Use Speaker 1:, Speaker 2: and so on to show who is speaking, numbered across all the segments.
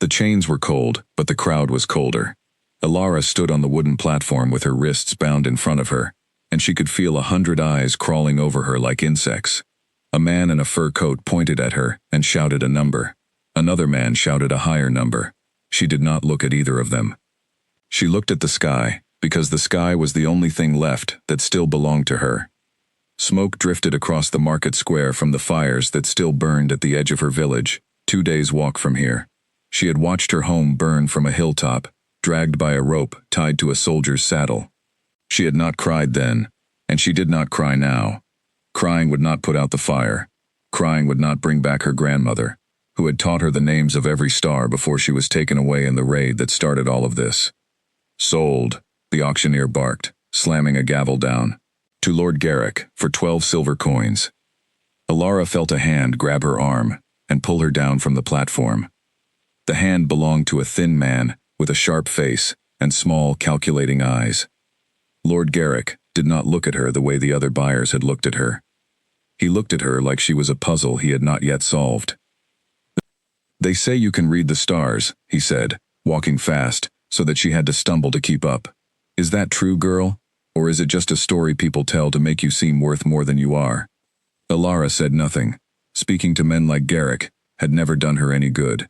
Speaker 1: The chains were cold, but the crowd was colder. Alara stood on the wooden platform with her wrists bound in front of her, and she could feel 100 eyes crawling over her like insects. A man in a fur coat pointed at her and shouted a number. Another man shouted a higher number. She did not look at either of them. She looked at the sky, because the sky was the only thing left that still belonged to her. Smoke drifted across the market square from the fires that still burned at the edge of her village, 2 days' walk from here. She had watched her home burn from a hilltop, dragged by a rope tied to a soldier's saddle. She had not cried then, and she did not cry now. Crying would not put out the fire. Crying would not bring back her grandmother, who had taught her the names of every star before she was taken away in the raid that started all of this. "Sold," the auctioneer barked, slamming a gavel down. "To Lord Garrick, for 12 silver coins." Alara felt a hand grab her arm and pull her down from the platform. The hand belonged to a thin man with a sharp face and small, calculating eyes. Lord Garrick did not look at her the way the other buyers had looked at her. He looked at her like she was a puzzle he had not yet solved. "They say you can read the stars," he said, walking fast so that she had to stumble to keep up. "Is that true, girl? Or is it just a story people tell to make you seem worth more than you are?" Alara said nothing. Speaking to men like Garrick had never done her any good.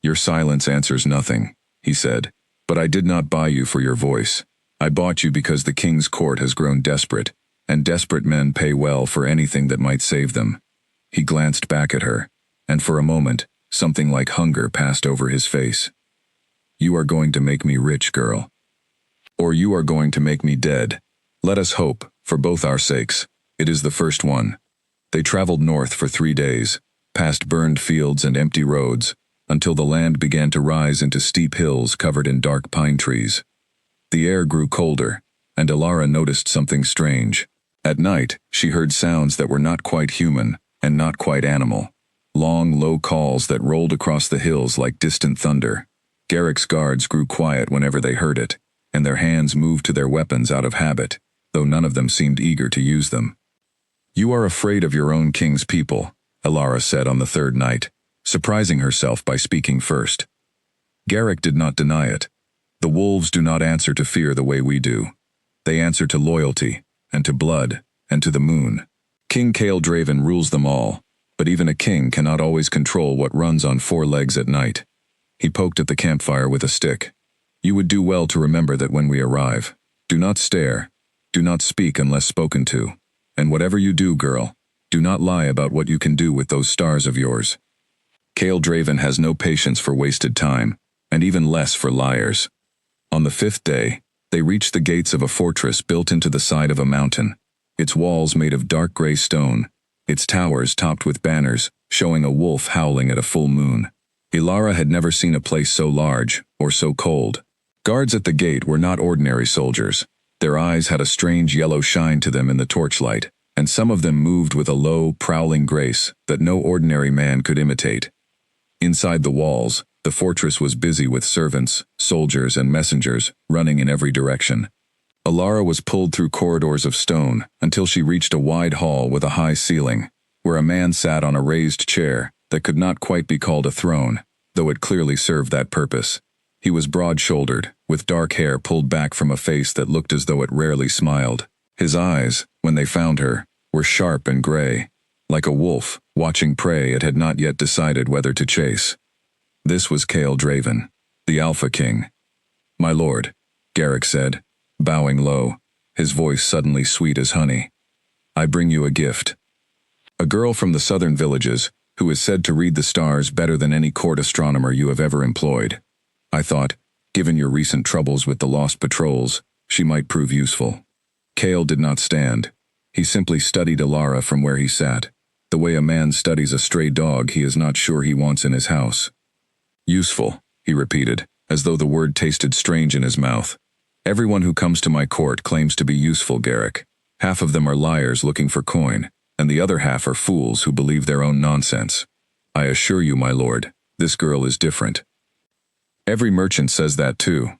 Speaker 1: "Your silence answers nothing," he said, "but I did not buy you for your voice. I bought you because the king's court has grown desperate, and desperate men pay well for anything that might save them." He glanced back at her, and for a moment, something like hunger passed over his face. "You are going to make me rich, girl. Or you are going to make me dead. Let us hope, for both our sakes. It is the first one." They traveled north for 3 days, past burned fields and empty roads, until the land began to rise into steep hills covered in dark pine trees. The air grew colder, and Alara noticed something strange. At night, she heard sounds that were not quite human and not quite animal. Long, low calls that rolled across the hills like distant thunder. Garrick's guards grew quiet whenever they heard it, and their hands moved to their weapons out of habit, though none of them seemed eager to use them. "You are afraid of your own king's people," Alara said on the 3rd night, surprising herself by speaking first. Garrick did not deny it. "The wolves do not answer to fear the way we do. They answer to loyalty, and to blood, and to the moon. King Cale Draven rules them all, but even a king cannot always control what runs on 4 legs at night." He poked at the campfire with a stick. "You would do well to remember that when we arrive. Do not stare. Do not speak unless spoken to. And whatever you do, girl, do not lie about what you can do with those stars of yours. Cale Draven has no patience for wasted time, and even less for liars." On the 5th day, they reached the gates of a fortress built into the side of a mountain, its walls made of dark gray stone, its towers topped with banners showing a wolf howling at a full moon. Alara had never seen a place so large or so cold. Guards at the gate were not ordinary soldiers. Their eyes had a strange yellow shine to them in the torchlight, and some of them moved with a low, prowling grace that no ordinary man could imitate. Inside the walls, the fortress was busy with servants, soldiers, and messengers running in every direction. Alara was pulled through corridors of stone until she reached a wide hall with a high ceiling, where a man sat on a raised chair that could not quite be called a throne, though it clearly served that purpose. He was broad-shouldered, with dark hair pulled back from a face that looked as though it rarely smiled. His eyes, when they found her, were sharp and gray. Like a wolf, watching prey it had not yet decided whether to chase. This was Cale Draven, the Alpha King. "My lord," Garrick said, bowing low, his voice suddenly sweet as honey. "I bring you a gift. A girl from the southern villages, who is said to read the stars better than any court astronomer you have ever employed. I thought, given your recent troubles with the lost patrols, she might prove useful." Cale did not stand. He simply studied Alara from where he sat, the way a man studies a stray dog he is not sure he wants in his house. "Useful," he repeated, as though the word tasted strange in his mouth. "Everyone who comes to my court claims to be useful, Garrick. Half of them are liars looking for coin, and the other half are fools who believe their own nonsense. I assure you, my lord, this girl is different." "Every merchant says that too."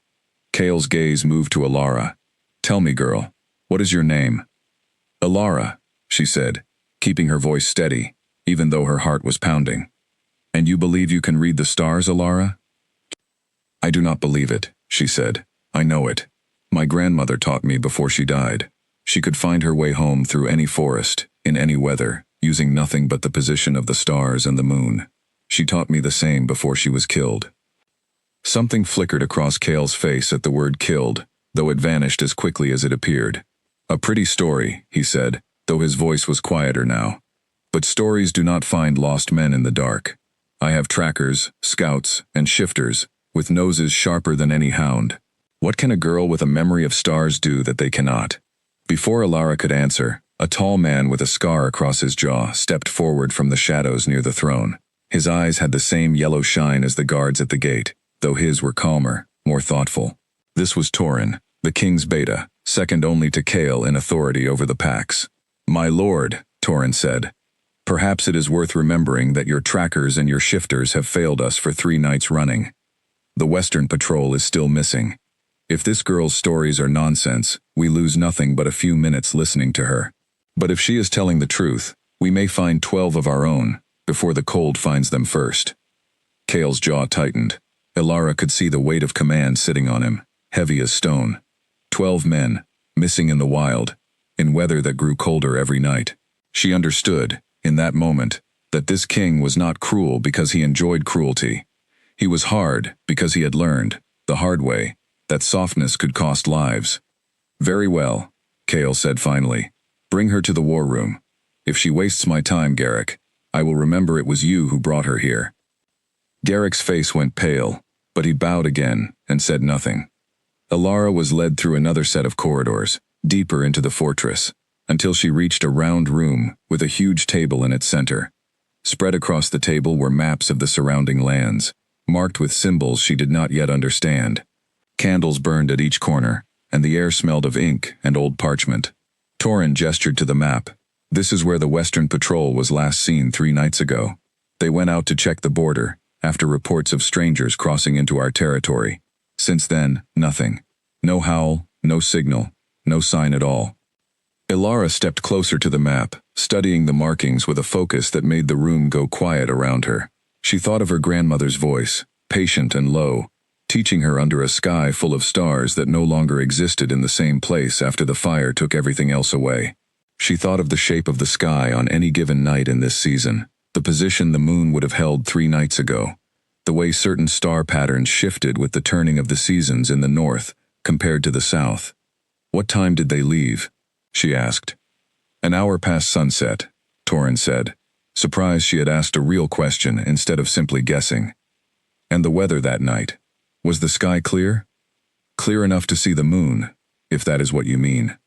Speaker 1: Cale's gaze moved to Alara. "Tell me, girl, what is your name?" "Alara," she said, keeping her voice steady, even though her heart was pounding. And you believe you can read the stars, Alara? I do not believe it, she said. I know it. My grandmother taught me before she died. She could find her way home through any forest, in any weather, using nothing but the position of the stars and the moon. She taught me the same before she was killed. Something flickered across Cale's face at the word killed, though it vanished as quickly as it appeared. A pretty story, he said, though his voice was quieter now. But stories do not find lost men in the dark. I have trackers, scouts, and shifters, with noses sharper than any hound. What can a girl with a memory of stars do that they cannot? Before Alara could answer, a tall man with a scar across his jaw stepped forward from the shadows near the throne. His eyes had the same yellow shine as the guards at the gate, though his were calmer, more thoughtful. This was Torin, the king's beta, second only to Cale in authority over the packs. My lord, Torin said, perhaps it is worth remembering that your trackers and your shifters have failed us for 3 nights running. The Western Patrol is still missing. If this girl's stories are nonsense, we lose nothing but a few minutes listening to her. But if she is telling the truth, we may find 12 of our own, before the cold finds them first. Cale's jaw tightened. Alara could see the weight of command sitting on him, heavy as stone. 12 men, missing in the wild, in weather that grew colder every night. She understood, in that moment, that this king was not cruel because he enjoyed cruelty. He was hard because he had learned, the hard way, that softness could cost lives. Very well, Cale said finally. Bring her to the war room. If she wastes my time, Garrick, I will remember it was you who brought her here. Garrick's face went pale, but he bowed again and said nothing. Alara was led through another set of corridors, deeper into the fortress, until she reached a round room with a huge table in its center. Spread across the table were maps of the surrounding lands, marked with symbols she did not yet understand. Candles burned at each corner, and the air smelled of ink and old parchment. Torin gestured to the map. This is where the Western Patrol was last seen 3 nights ago. They went out to check the border, after reports of strangers crossing into our territory. Since then, nothing. No howl, no signal, no sign at all. Alara stepped closer to the map, studying the markings with a focus that made the room go quiet around her. She thought of her grandmother's voice, patient and low, teaching her under a sky full of stars that no longer existed in the same place after the fire took everything else away. She thought of the shape of the sky on any given night in this season, the position the moon would have held 3 nights ago, the way certain star patterns shifted with the turning of the seasons in the north compared to the south. What time did they leave? She asked. An hour past sunset, Torin said, surprised she had asked a real question instead of simply guessing. And the weather that night? Was the sky clear? Clear enough to see the moon, if that is what you mean.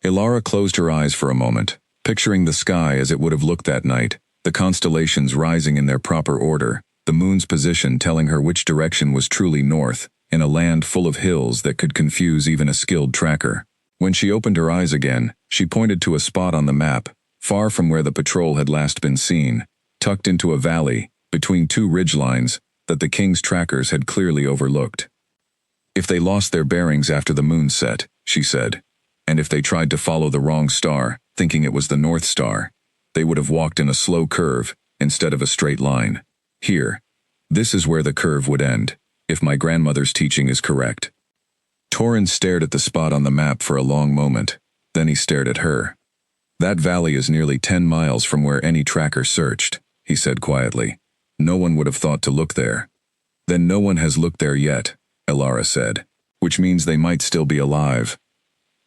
Speaker 1: Alara closed her eyes for a moment, picturing the sky as it would have looked that night, the constellations rising in their proper order, the moon's position telling her which direction was truly north, in a land full of hills that could confuse even a skilled tracker. When she opened her eyes again, she pointed to a spot on the map, far from where the patrol had last been seen, tucked into a valley, between 2 ridgelines, that the king's trackers had clearly overlooked. If they lost their bearings after the moon set, she said, and if they tried to follow the wrong star, thinking it was the North Star, they would have walked in a slow curve instead of a straight line. Here, this is where the curve would end, if my grandmother's teaching is correct. Torin stared at the spot on the map for a long moment, then he stared at her. That valley is nearly 10 miles from where any tracker searched, he said quietly. No one would have thought to look there. Then no one has looked there yet, Alara said, which means they might still be alive.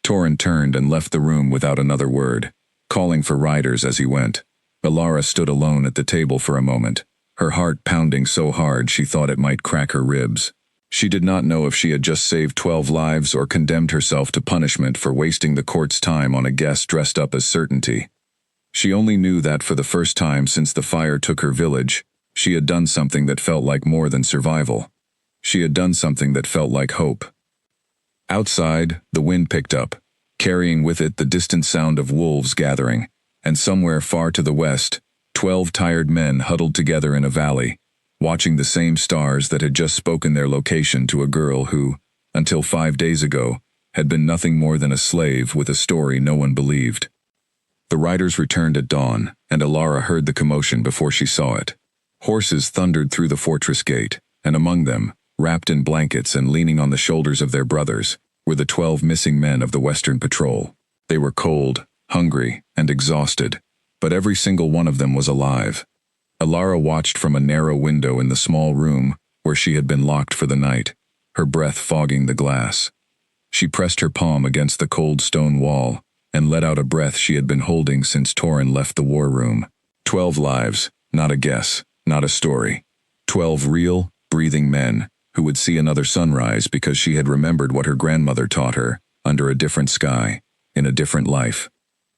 Speaker 1: Torin turned and left the room without another word, calling for riders as he went. Alara stood alone at the table for a moment, her heart pounding so hard she thought it might crack her ribs. She did not know if she had just saved 12 lives or condemned herself to punishment for wasting the court's time on a guest dressed up as certainty. She only knew that for the first time since the fire took her village, she had done something that felt like more than survival. She had done something that felt like hope. Outside, the wind picked up, carrying with it the distant sound of wolves gathering, and somewhere far to the west, 12 tired men huddled together in a valley, watching the same stars that had just spoken their location to a girl who, until 5 days ago, had been nothing more than a slave with a story no one believed. The riders returned at dawn, and Alara heard the commotion before she saw it. Horses thundered through the fortress gate, and among them, wrapped in blankets and leaning on the shoulders of their brothers, were the 12 missing men of the Western Patrol. They were cold, hungry, and exhausted, but every single one of them was alive. Alara watched from a narrow window in the small room where she had been locked for the night, her breath fogging the glass. She pressed her palm against the cold stone wall and let out a breath she had been holding since Torin left the war room. 12 lives, not a guess, not a story. 12 real, breathing men who would see another sunrise because she had remembered what her grandmother taught her, under a different sky, in a different life.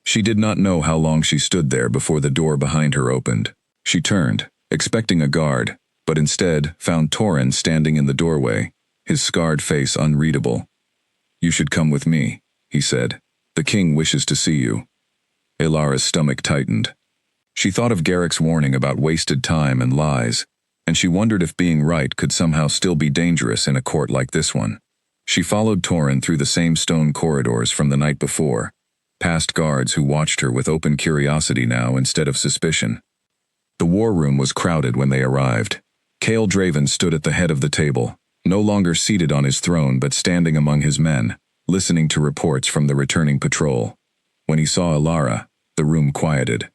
Speaker 1: She did not know how long she stood there before the door behind her opened. She turned, expecting a guard, but instead found Torin standing in the doorway, his scarred face unreadable. "You should come with me," he said. "The king wishes to see you." Alara's stomach tightened. She thought of Garrick's warning about wasted time and lies, and she wondered if being right could somehow still be dangerous in a court like this one. She followed Torin through the same stone corridors from the night before, past guards who watched her with open curiosity now instead of suspicion. The war room was crowded when they arrived. Cale Draven stood at the head of the table, no longer seated on his throne but standing among his men, listening to reports from the returning patrol. When he saw Alara, the room quieted.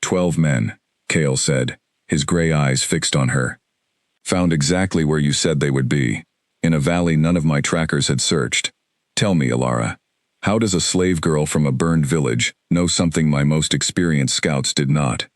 Speaker 1: 12 men, Cale said, his gray eyes fixed on her. "Found exactly where you said they would be, in a valley none of my trackers had searched. Tell me, Alara, how does a slave girl from a burned village know something my most experienced scouts did not?"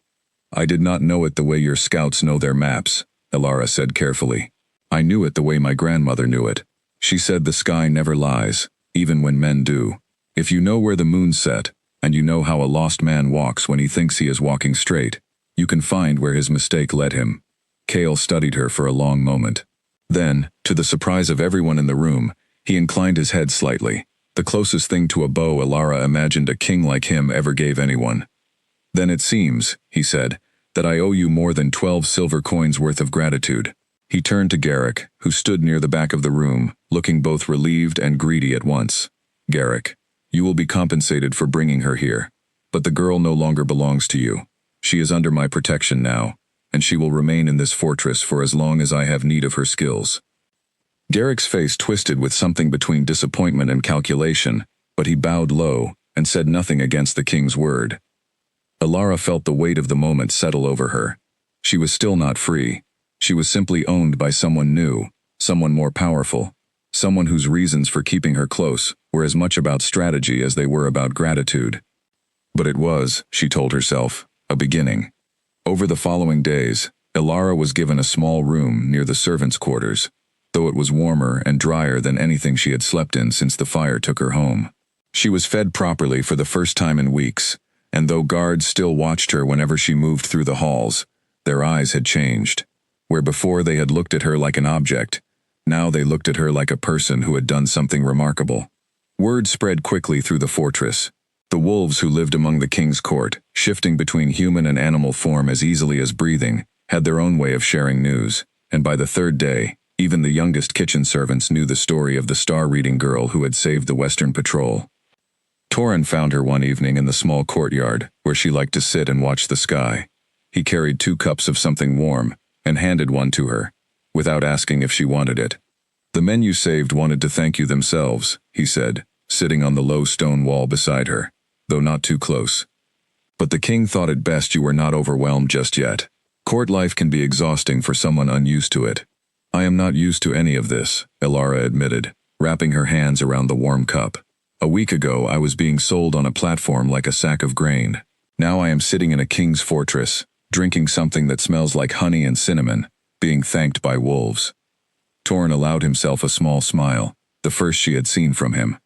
Speaker 1: "I did not know it the way your scouts know their maps," Alara said carefully. "I knew it the way my grandmother knew it. She said the sky never lies, even when men do. If you know where the moon set, and you know how a lost man walks when he thinks he is walking straight, you can find where his mistake led him." Cale studied her for a long moment. Then, to the surprise of everyone in the room, he inclined his head slightly, the closest thing to a bow Alara imagined a king like him ever gave anyone. "Then it seems," he said, "that I owe you more than 12 silver coins worth of gratitude." He turned to Garrick, who stood near the back of the room, looking both relieved and greedy at once. "Garrick, you will be compensated for bringing her here, but the girl no longer belongs to you. She is under my protection now, and she will remain in this fortress for as long as I have need of her skills." Garrick's face twisted with something between disappointment and calculation, but he bowed low and said nothing against the king's word. Alara felt the weight of the moment settle over her. She was still not free. She was simply owned by someone new, someone more powerful, someone whose reasons for keeping her close were as much about strategy as they were about gratitude. But it was, she told herself, a beginning. Over the following days, Alara was given a small room near the servants' quarters, though it was warmer and drier than anything she had slept in since the fire took her home. She was fed properly for the first time in weeks, and though guards still watched her whenever she moved through the halls, their eyes had changed. Where before they had looked at her like an object, now they looked at her like a person who had done something remarkable. Word spread quickly through the fortress. The wolves who lived among the king's court, shifting between human and animal form as easily as breathing, had their own way of sharing news, and by the third day, even the youngest kitchen servants knew the story of the star-reading girl who had saved the Western Patrol. Torin found her one evening in the small courtyard, where she liked to sit and watch the sky. He carried 2 cups of something warm, and handed one to her, without asking if she wanted it. "The men you saved wanted to thank you themselves," he said, sitting on the low stone wall beside her, though not too close. "But the king thought it best you were not overwhelmed just yet. Court life can be exhausting for someone unused to it." "I am not used to any of this," Alara admitted, wrapping her hands around the warm cup. "A week ago I was being sold on a platform like a sack of grain. Now I am sitting in a king's fortress, drinking something that smells like honey and cinnamon, being thanked by wolves." Torin allowed himself a small smile, the first she had seen from him.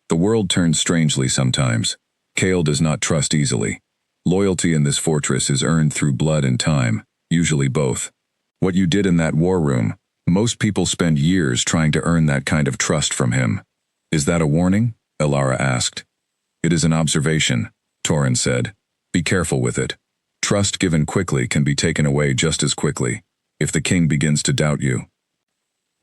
Speaker 1: The world turns strangely sometimes. Cale does not trust easily. Loyalty in this fortress is earned through blood and time, usually both. What you did in that war room, most people spend years trying to earn that kind of trust from him. "Is that a warning?" Alara asked. "It is an observation," Torin said. "Be careful with it. Trust given quickly can be taken away just as quickly, if the king begins to doubt you."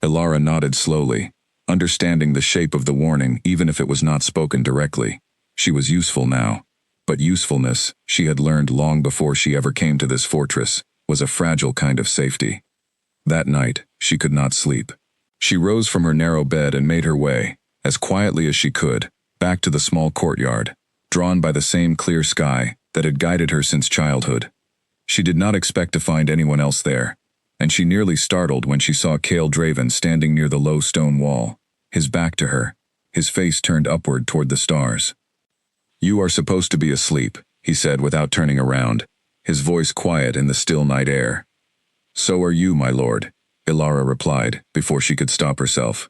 Speaker 1: Alara nodded slowly, understanding the shape of the warning even if it was not spoken directly. She was useful now, but usefulness, she had learned long before she ever came to this fortress, was a fragile kind of safety. That night, she could not sleep. She rose from her narrow bed and made her way, as quietly as she could, back to the small courtyard, drawn by the same clear sky that had guided her since childhood. She did not expect to find anyone else there, and she nearly startled when she saw Cale Draven standing near the low stone wall, his back to her, his face turned upward toward the stars. "You are supposed to be asleep," he said without turning around, his voice quiet in the still night air. "So are you, my lord," Ilara replied, before she could stop herself.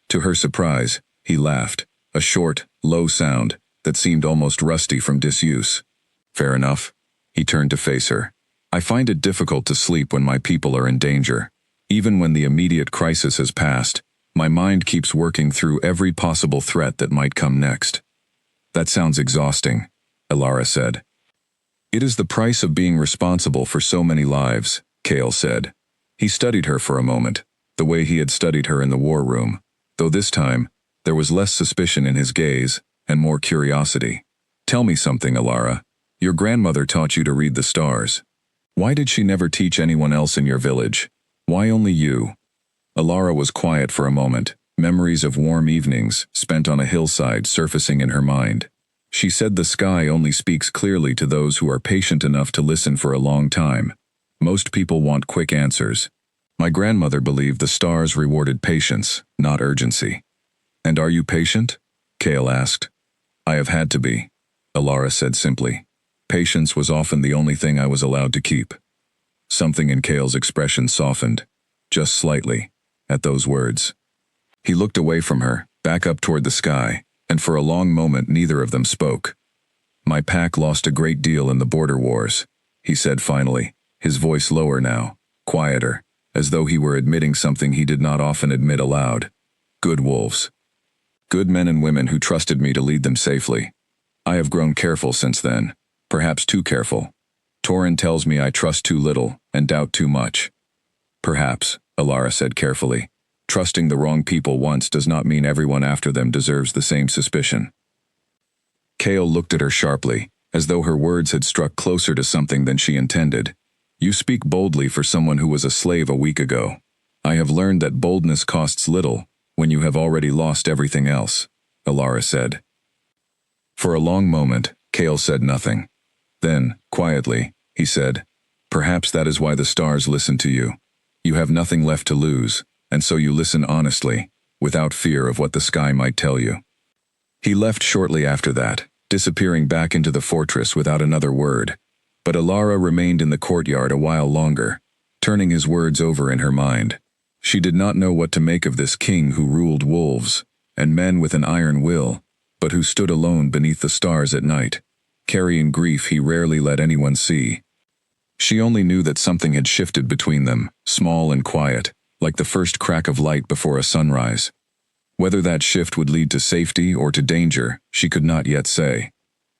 Speaker 1: To her surprise, he laughed, a short, low sound that seemed almost rusty from disuse. "Fair enough." He turned to face her. "I find it difficult to sleep when my people are in danger. Even when the immediate crisis has passed, my mind keeps working through every possible threat that might come next." "That sounds exhausting," Ilara said. "It is the price of being responsible for so many lives," Cale said. He studied her for a moment, the way he had studied her in the war room, though this time, there was less suspicion in his gaze and more curiosity. "Tell me something, Ilara. Your grandmother taught you to read the stars. Why did she never teach anyone else in your village? Why only you?" Ilara was quiet for a moment, memories of warm evenings spent on a hillside surfacing in her mind. She said the sky only speaks clearly to those who are patient enough to listen for a long time. Most people want quick answers. My grandmother believed the stars rewarded patience, not urgency. "And are you patient?" Cale asked. "I have had to be," Ilara said simply. Patience was often the only thing I was allowed to keep. Something in Cale's expression softened, just slightly, at those words. He looked away from her, back up toward the sky, and for a long moment neither of them spoke. "My pack lost a great deal in the border wars," he said finally, his voice lower now, quieter, as though he were admitting something he did not often admit aloud. "Good wolves. Good men and women who trusted me to lead them safely. I have grown careful since then, perhaps too careful. Torin tells me I trust too little and doubt too much." "Perhaps," Ilara said carefully. "Trusting the wrong people once does not mean everyone after them deserves the same suspicion." Cale looked at her sharply, as though her words had struck closer to something than she intended. "You speak boldly for someone who was a slave a week ago. I have learned that boldness costs little when you have already lost everything else," Ilara said. For a long moment, Cale said nothing. Then, quietly, he said, "Perhaps that is why the stars listen to you. You have nothing left to lose, and so you listen honestly, without fear of what the sky might tell you." He left shortly after that, disappearing back into the fortress without another word, but Ilara remained in the courtyard a while longer, turning his words over in her mind. She did not know what to make of this king who ruled wolves, and men with an iron will, but who stood alone beneath the stars at night, carrying grief he rarely let anyone see. She only knew that something had shifted between them, small and quiet, like the first crack of light before a sunrise. Whether that shift would lead to safety or to danger, she could not yet say.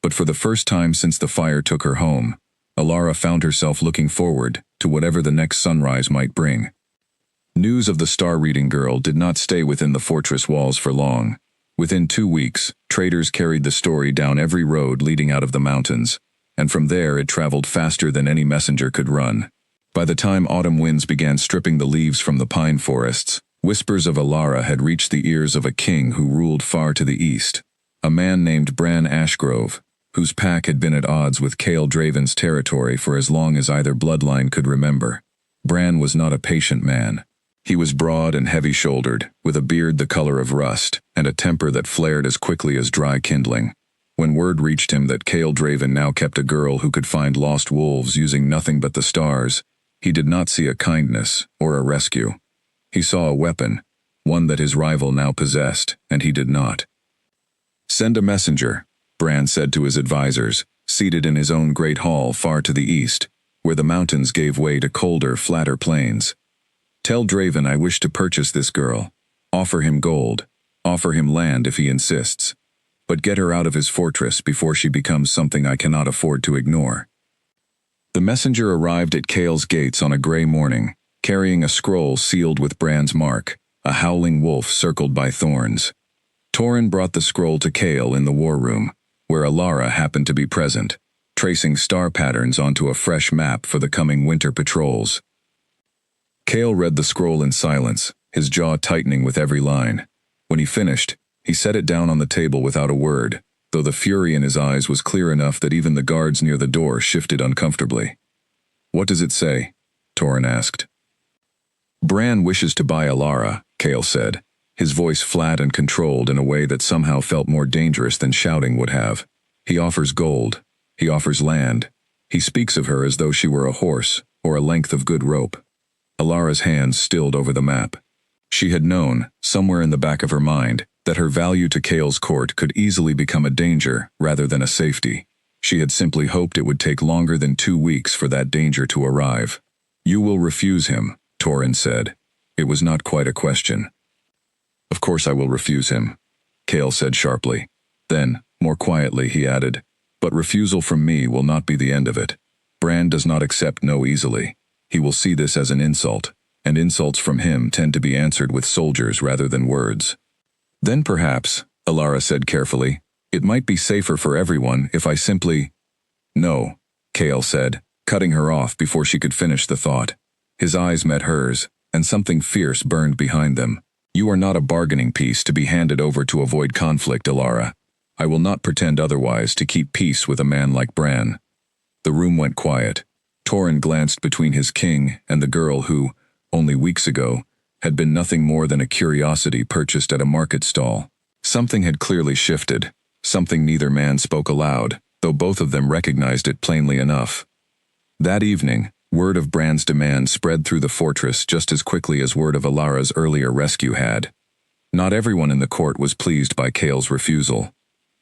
Speaker 1: But for the first time since the fire took her home, Ilara found herself looking forward to whatever the next sunrise might bring. News of the star-reading girl did not stay within the fortress walls for long. Within 2 weeks, traders carried the story down every road leading out of the mountains, and from there it traveled faster than any messenger could run. By the time autumn winds began stripping the leaves from the pine forests, whispers of Ilara had reached the ears of a king who ruled far to the east, a man named Bran Ashgrove, whose pack had been at odds with Cale Draven's territory for as long as either bloodline could remember. Bran was not a patient man. He was broad and heavy-shouldered, with a beard the color of rust, and a temper that flared as quickly as dry kindling. When word reached him that Cale Draven now kept a girl who could find lost wolves using nothing but the stars, he did not see a kindness or a rescue. He saw a weapon, one that his rival now possessed, and he did not. "Send a messenger," Bran said to his advisors, seated in his own great hall far to the east, where the mountains gave way to colder, flatter plains. "Tell Draven I wish to purchase this girl. Offer him gold. Offer him land if he insists. But get her out of his fortress before she becomes something I cannot afford to ignore." The messenger arrived at Cale's gates on a gray morning, carrying a scroll sealed with Bran's mark, a howling wolf circled by thorns. Torin brought the scroll to Cale in the war room, where Ilara happened to be present. tracing star patterns onto a fresh map for the coming winter patrols. Cale read the scroll in silence, his jaw tightening with every line. When he finished, he set it down on the table without a word, though the fury in his eyes was clear enough that even the guards near the door shifted uncomfortably. "What does it say?" Torin asked. "Bran wishes to buy Alara," Cale said, his voice flat and controlled in a way that somehow felt more dangerous than shouting would have. "He offers gold. He offers land. He speaks of her as though she were a horse, or a length of good rope." Alara's hands stilled over the map. She had known, somewhere in the back of her mind, that her value to Cale's court could easily become a danger rather than a safety. She had simply hoped it would take longer than 2 weeks for that danger to arrive. "You will refuse him," Torin said. It was not quite a question. "Of course I will refuse him," Cale said sharply. Then, more quietly, he added, "But refusal from me will not be the end of it. Bran does not accept no easily. He will see this as an insult, and insults from him tend to be answered with soldiers rather than words." "Then perhaps," Alara said carefully, "it might be safer for everyone if I simply—" "No," Cale said, cutting her off before she could finish the thought. His eyes met hers, and something fierce burned behind them. "You are not a bargaining piece to be handed over to avoid conflict, Alara. I will not pretend otherwise to keep peace with a man like Bran." The room went quiet. Torin glanced between his king and the girl who, only weeks ago, had been nothing more than a curiosity purchased at a market stall. Something had clearly shifted, something neither man spoke aloud, though both of them recognized it plainly enough. That evening, word of Bran's demand spread through the fortress just as quickly as word of Alara's earlier rescue had. Not everyone in the court was pleased by Cale's refusal.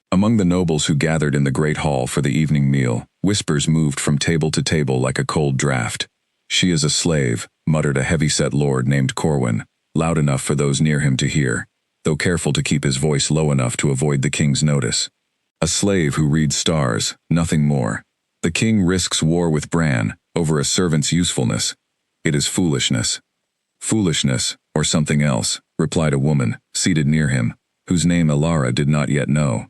Speaker 1: Among the nobles who gathered in the great hall for the evening meal, whispers moved from table to table like a cold draft. "She is a slave," muttered a heavy-set lord named Corwin, loud enough for those near him to hear, though careful to keep his voice low enough to avoid the king's notice. "A slave who reads stars, nothing more. The king risks war with Bran over a servant's usefulness. It is foolishness." "Foolishness, or something else," replied a woman, seated near him, whose name Alara did not yet know.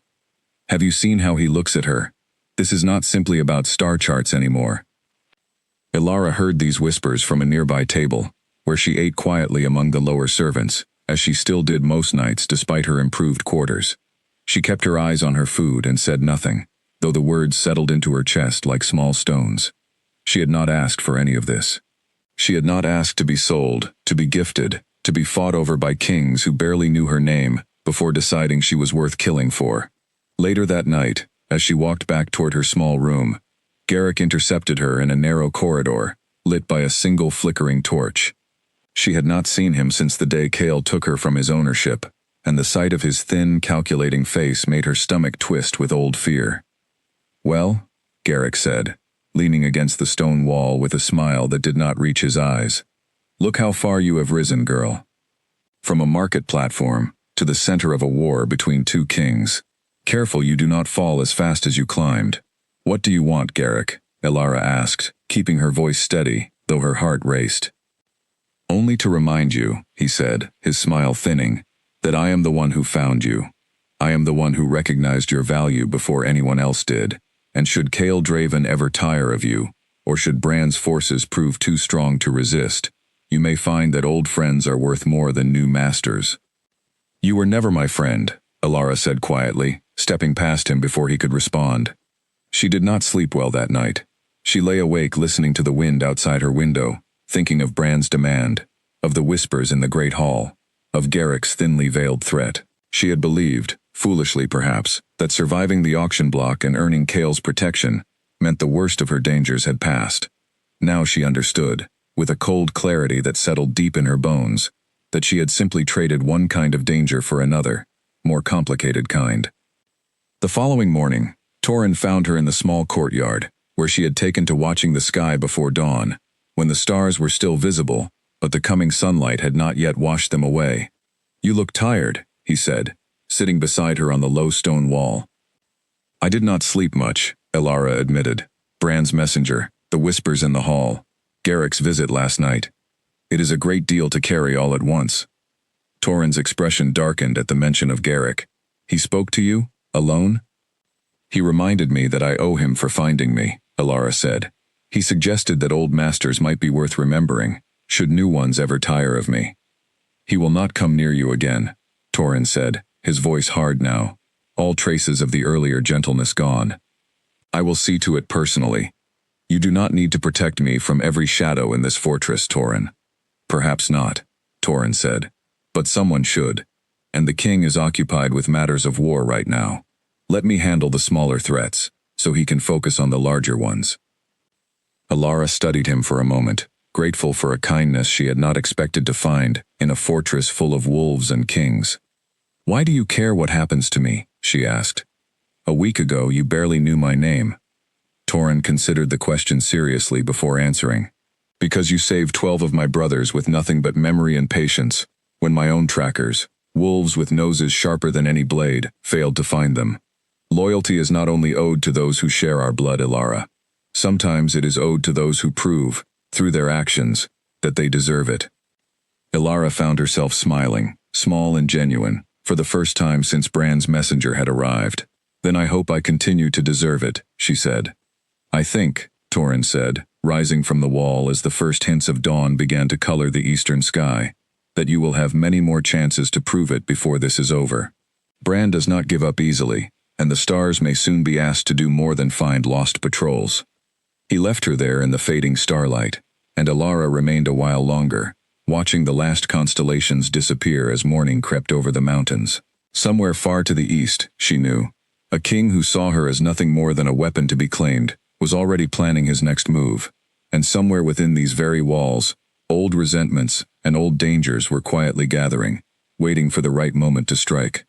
Speaker 1: "Have you seen how he looks at her? This is not simply about star charts anymore." Alara heard these whispers from a nearby table, where she ate quietly among the lower servants, as she still did most nights despite her improved quarters. She kept her eyes on her food and said nothing, though the words settled into her chest like small stones. She had not asked for any of this. She had not asked to be sold, to be gifted, to be fought over by kings who barely knew her name before deciding she was worth killing for. Later that night, as she walked back toward her small room, Garrick intercepted her in a narrow corridor, lit by a single flickering torch. She had not seen him since the day Cale took her from his ownership, and the sight of his thin, calculating face made her stomach twist with old fear. "Well," Garrick said, leaning against the stone wall with a smile that did not reach his eyes. "Look how far you have risen, girl. From a market platform to the center of a war between 2 kings. Careful you do not fall as fast as you climbed." "What do you want, Garrick?" Alara asked, keeping her voice steady, though her heart raced. "Only to remind you," he said, his smile thinning, "that I am the one who found you. I am the one who recognized your value before anyone else did, and should Cale Draven ever tire of you, or should Bran's forces prove too strong to resist, you may find that old friends are worth more than new masters." "You were never my friend," Alara said quietly, stepping past him before he could respond. She did not sleep well that night. She lay awake listening to the wind outside her window, thinking of Bran's demand, of the whispers in the great hall, of Garrick's thinly veiled threat. She had believed, foolishly perhaps, that surviving the auction block and earning Cale's protection meant the worst of her dangers had passed. Now she understood, with a cold clarity that settled deep in her bones, that she had simply traded one kind of danger for another, more complicated kind. The following morning, Torin found her in the small courtyard, where she had taken to watching the sky before dawn, when the stars were still visible, but the coming sunlight had not yet washed them away. "You look tired," he said, sitting beside her on the low stone wall. "I did not sleep much," Alara admitted. "Bran's messenger, the whispers in the hall, Garrick's visit last night. It is a great deal to carry all at once." Torin's expression darkened at the mention of Garrick. "He spoke to you? Alone?" He reminded me that I owe him for finding me, Alara said. He suggested that old masters might be worth remembering, should new ones ever tire of me. He will not come near you again, Torin said, his voice hard now, all traces of the earlier gentleness gone. I will see to it personally. You do not need to protect me from every shadow in this fortress, Torin. Perhaps not, Torin said, but someone should, and the king is occupied with matters of war right now. Let me handle the smaller threats, so he can focus on the larger ones. Alara studied him for a moment, grateful for a kindness she had not expected to find in a fortress full of wolves and kings. Why do you care what happens to me? She asked. A week ago you barely knew my name. Torin considered the question seriously before answering. Because you saved 12 of my brothers with nothing but memory and patience, when my own trackers, wolves with noses sharper than any blade, failed to find them. Loyalty is not only owed to those who share our blood, Alara. Sometimes it is owed to those who prove, through their actions, that they deserve it. Alara found herself smiling, small and genuine, for the first time since Bran's messenger had arrived. Then I hope I continue to deserve it, she said. I think, Torin said, rising from the wall as the first hints of dawn began to color the eastern sky, that you will have many more chances to prove it before this is over. Bran does not give up easily, and the stars may soon be asked to do more than find lost patrols. He left her there in the fading starlight, and Alara remained a while longer, watching the last constellations disappear as morning crept over the mountains. Somewhere far to the east, she knew, a king who saw her as nothing more than a weapon to be claimed, was already planning his next move, and somewhere within these very walls, old resentments and old dangers were quietly gathering, waiting for the right moment to strike.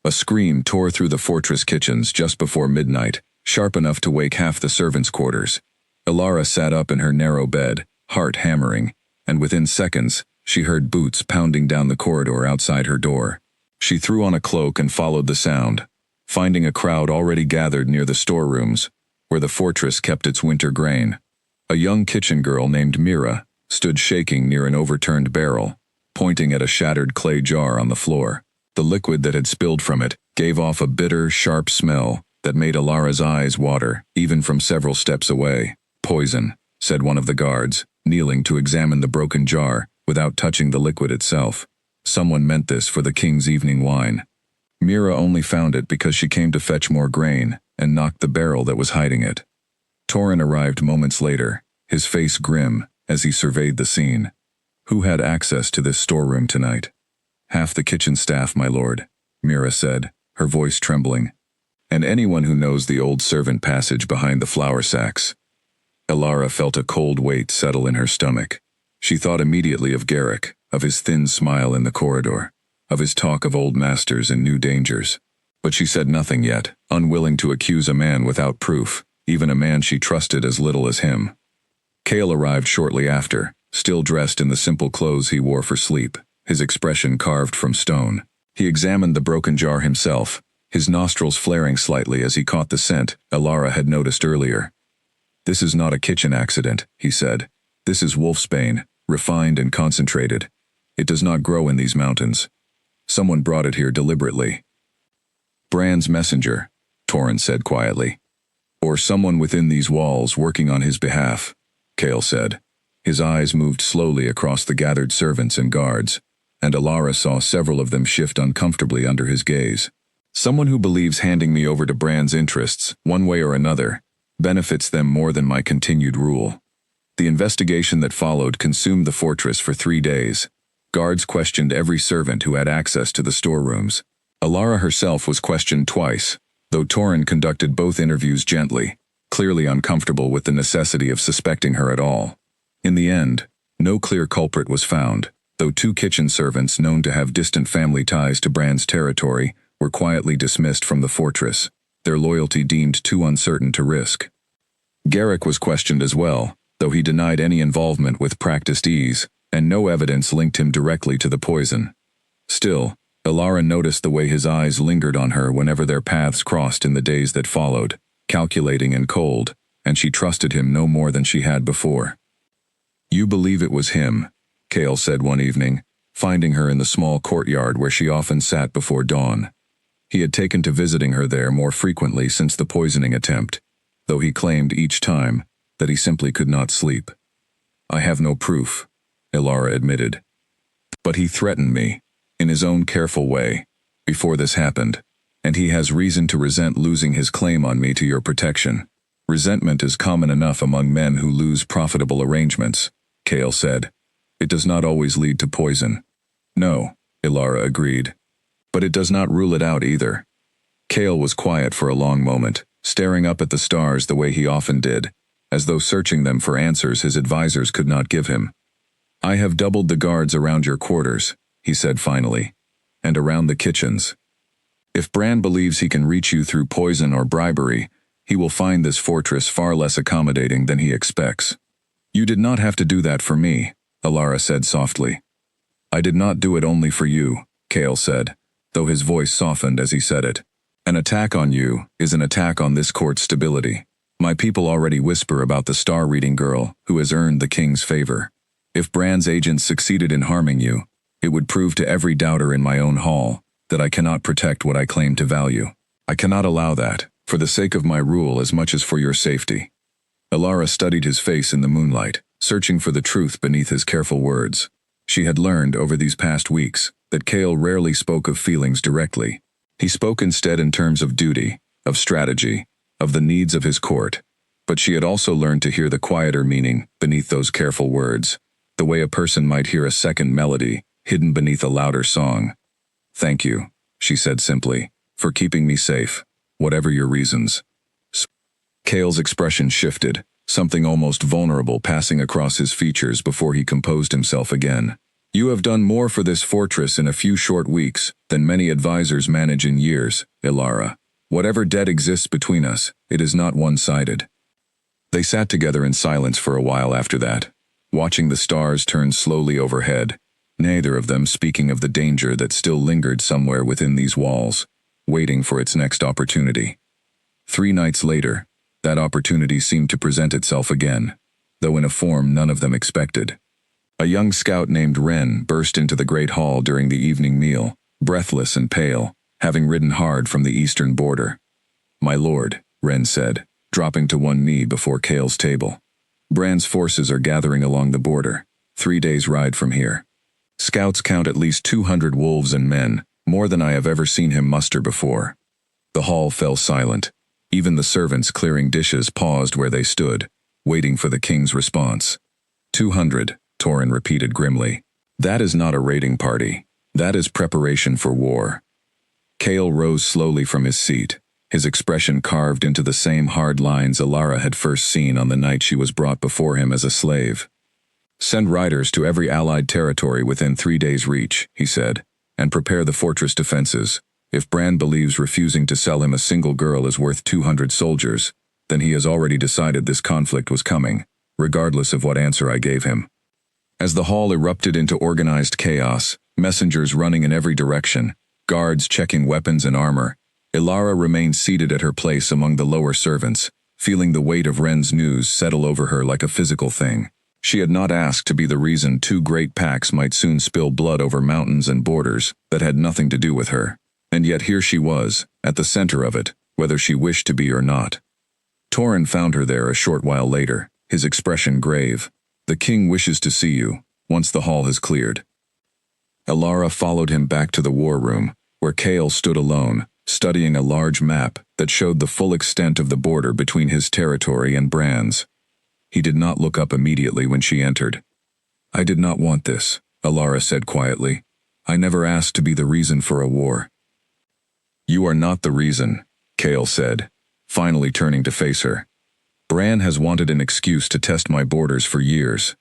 Speaker 1: A scream tore through the fortress kitchens just before midnight, sharp enough to wake half the servants' quarters. Alara sat up in her narrow bed, heart hammering, and within seconds, she heard boots pounding down the corridor outside her door. She threw on a cloak and followed the sound, finding a crowd already gathered near the storerooms, where the fortress kept its winter grain. A young kitchen girl named Mira stood shaking near an overturned barrel, pointing at a shattered clay jar on the floor. The liquid that had spilled from it gave off a bitter, sharp smell that made Alara's eyes water, even from several steps away. Poison, said one of the guards, kneeling to examine the broken jar without touching the liquid itself. Someone meant this for the king's evening wine. Mira only found it because she came to fetch more grain and knocked the barrel that was hiding it. Torin arrived moments later, his face grim as he surveyed the scene. Who had access to this storeroom tonight? Half the kitchen staff, my lord, Mira said, her voice trembling. And anyone who knows the old servant passage behind the flour sacks. Alara felt a cold weight settle in her stomach. She thought immediately of Garrick, of his thin smile in the corridor, of his talk of old masters and new dangers. But she said nothing yet, unwilling to accuse a man without proof, even a man she trusted as little as him. Cale arrived shortly after, still dressed in the simple clothes he wore for sleep, his expression carved from stone. He examined the broken jar himself, his nostrils flaring slightly as he caught the scent Alara had noticed earlier. This is not a kitchen accident, he said. This is wolfsbane, refined and concentrated. It does not grow in these mountains. Someone brought it here deliberately. Bran's messenger, Torin said quietly. Or someone within these walls working on his behalf, Cale said. His eyes moved slowly across the gathered servants and guards, and Alara saw several of them shift uncomfortably under his gaze. Someone who believes handing me over to Bran's interests, one way or another, benefits them more than my continued rule. The investigation that followed consumed the fortress for 3 days. Guards questioned every servant who had access to the storerooms. Alara herself was questioned twice, though Torin conducted both interviews gently, clearly uncomfortable with the necessity of suspecting her at all. In the end, no clear culprit was found, though 2 kitchen servants known to have distant family ties to Bran's territory were quietly dismissed from the fortress, their loyalty deemed too uncertain to risk. Garrick was questioned as well, though he denied any involvement with practiced ease, and no evidence linked him directly to the poison. Still, Alara noticed the way his eyes lingered on her whenever their paths crossed in the days that followed, calculating and cold, and she trusted him no more than she had before. You believe it was him, Cale said one evening, finding her in the small courtyard where she often sat before dawn. He had taken to visiting her there more frequently since the poisoning attempt, though he claimed each time that he simply could not sleep. "I have no proof," Ilara admitted. "But he threatened me, in his own careful way, before this happened, and he has reason to resent losing his claim on me to your protection. Resentment is common enough among men who lose profitable arrangements," Kale said. "It does not always lead to poison." "No," Ilara agreed. "But it does not rule it out either." Kale was quiet for a long moment, staring up at the stars the way he often did, as though searching them for answers his advisors could not give him. "I have doubled the guards around your quarters," he said finally, "and around the kitchens. If Bran believes he can reach you through poison or bribery, he will find this fortress far less accommodating than he expects." "You did not have to do that for me," Ilara said softly. "I did not do it only for you," Kale said, though his voice softened as he said it. "An attack on you is an attack on this court's stability. My people already whisper about the star-reading girl who has earned the king's favor. If Bran's agents succeeded in harming you, it would prove to every doubter in my own hall that I cannot protect what I claim to value. I cannot allow that, for the sake of my rule as much as for your safety." Ilara studied his face in the moonlight, searching for the truth beneath his careful words. She had learned over these past weeks that Kale rarely spoke of feelings directly. He spoke instead in terms of duty, of strategy, of the needs of his court. But she had also learned to hear the quieter meaning beneath those careful words, the way a person might hear a second melody hidden beneath a louder song. "Thank you," she said simply, "for keeping me safe, whatever your reasons." Kale's expression shifted, something almost vulnerable passing across his features before he composed himself again. "You have done more for this fortress in a few short weeks than many advisors manage in years, Ilara. Whatever debt exists between us, it is not one-sided." They sat together in silence for a while after that, watching the stars turn slowly overhead, neither of them speaking of the danger that still lingered somewhere within these walls, waiting for its next opportunity. 3 nights later, that opportunity seemed to present itself again, though in a form none of them expected. A young scout named Ren burst into the great hall during the evening meal, breathless and pale, having ridden hard from the eastern border. "My lord," Ren said, dropping to one knee before Kale's table. "Bran's forces are gathering along the border, 3 days' ride from here. Scouts count at least 200 wolves and men, more than I have ever seen him muster before." The hall fell silent. Even the servants clearing dishes paused where they stood, waiting for the king's response. 200, Torrin repeated grimly. "That is not a raiding party. That is preparation for war." Kale rose slowly from his seat, his expression carved into the same hard lines Ilara had first seen on the night she was brought before him as a slave. "Send riders to every allied territory within 3 days' reach," he said, "and prepare the fortress defenses. If Bran believes refusing to sell him a single girl is worth 200 soldiers, then he has already decided this conflict was coming, regardless of what answer I gave him." As the hall erupted into organized chaos, messengers running in every direction, guards checking weapons and armor, Ilara remained seated at her place among the lower servants, feeling the weight of Ren's news settle over her like a physical thing. She had not asked to be the reason 2 great packs might soon spill blood over mountains and borders that had nothing to do with her. And yet here she was, at the center of it, whether she wished to be or not. Torrin found her there a short while later, his expression grave. "The king wishes to see you, once the hall has cleared." Ilara followed him back to the war room, where Kale stood alone, studying a large map that showed the full extent of the border between his territory and Bran's. He did not look up immediately when she entered. "I did not want this," Ilara said quietly. "I never asked to be the reason for a war." "You are not the reason," Kale said, finally turning to face her. "Bran has wanted an excuse to test my borders for years.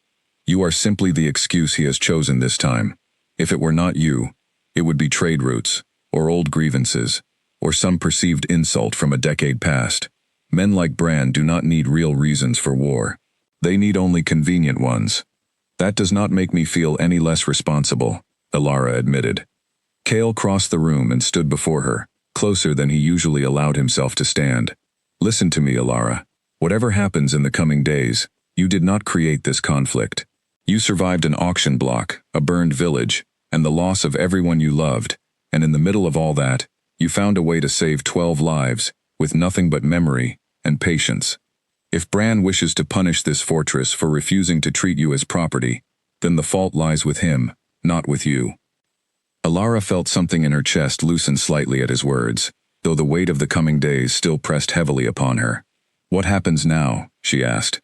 Speaker 1: You are simply the excuse he has chosen this time. If it were not you, it would be trade routes, or old grievances, or some perceived insult from a decade past. Men like Bran do not need real reasons for war. They need only convenient ones. That does not make me feel any less responsible," Ilara admitted. Kale crossed the room and stood before her, closer than he usually allowed himself to stand. "Listen to me, Ilara. Whatever happens in the coming days, you did not create this conflict. You survived an auction block, a burned village, and the loss of everyone you loved, and in the middle of all that, You found a way to save 12 lives, with nothing but memory and patience. If Bran wishes to punish this fortress for refusing to treat you as property, then the fault lies with him, not with you. Alara felt something in her chest loosen slightly at his words, though the weight of the coming days still pressed heavily upon her. What happens now? She asked.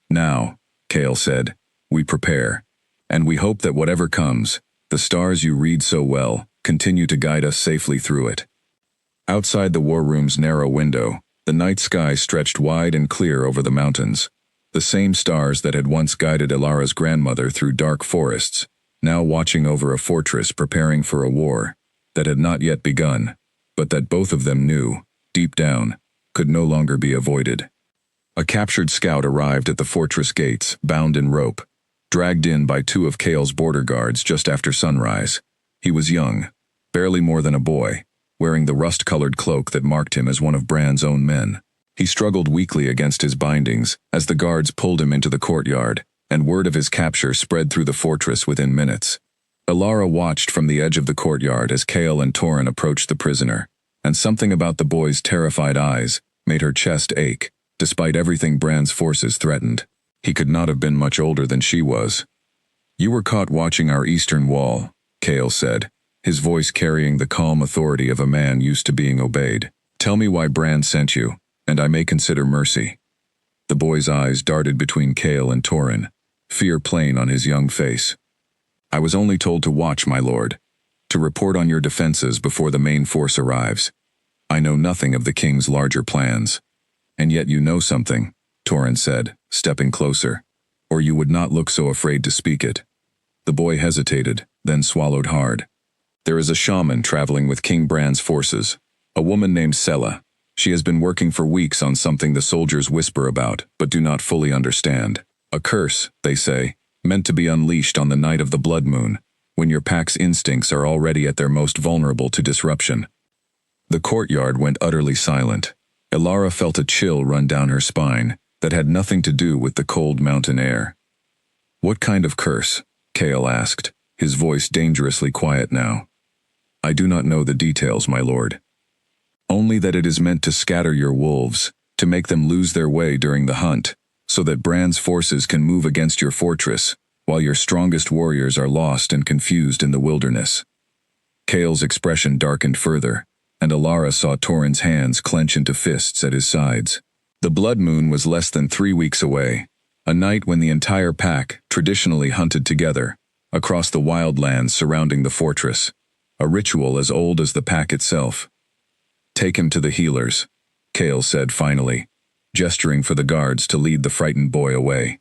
Speaker 1: Now, Chaol said, we prepare. And we hope that whatever comes, the stars you read so well, continue to guide us safely through it. Outside the war room's narrow window, the night sky stretched wide and clear over the mountains. The same stars that had once guided Alara's grandmother through dark forests, now watching over a fortress preparing for a war that had not yet begun, but that both of them knew, deep down, could no longer be avoided. A captured scout arrived at the fortress gates, bound in rope, dragged in by 2 of Chaol's border guards just after sunrise. He was young, barely more than a boy, wearing the rust-colored cloak that marked him as one of Bran's own men. He struggled weakly against his bindings as the guards pulled him into the courtyard, and word of his capture spread through the fortress within minutes. Alara watched from the edge of the courtyard as Chaol and Torrhen approached the prisoner, and something about the boy's terrified eyes made her chest ache, despite everything Bran's forces threatened. He could not have been much older than she was. You were caught watching our eastern wall, Chaol said, his voice carrying the calm authority of a man used to being obeyed. Tell me why Bran sent you, and I may consider mercy. The boy's eyes darted between Chaol and Torrhen, fear plain on his young face. I was only told to watch, my lord, to report on your defenses before the main force arrives. I know nothing of the king's larger plans. And yet you know something, Torrhen said, stepping closer, or you would not look so afraid to speak it. The boy hesitated, then swallowed hard. There is a shaman traveling with King Bran's forces, a woman named Sela. She has been working for weeks on something the soldiers whisper about, but do not fully understand. A curse, they say, meant to be unleashed on the night of the blood moon, when your pack's instincts are already at their most vulnerable to disruption. The courtyard went utterly silent. Alara felt a chill run down her spine that had nothing to do with the cold mountain air. What kind of curse? Chaol asked, his voice dangerously quiet now. I do not know the details, my lord. Only that it is meant to scatter your wolves, to make them lose their way during the hunt, so that Bran's forces can move against your fortress, while your strongest warriors are lost and confused in the wilderness. Chaol's expression darkened further, and Alara saw Torrhen's hands clench into fists at his sides. The blood moon was less than 3 weeks away, a night when the entire pack traditionally hunted together, across the wildlands surrounding the fortress, a ritual as old as the pack itself. Take him to the healers, Chaol said finally, gesturing for the guards to lead the frightened boy away.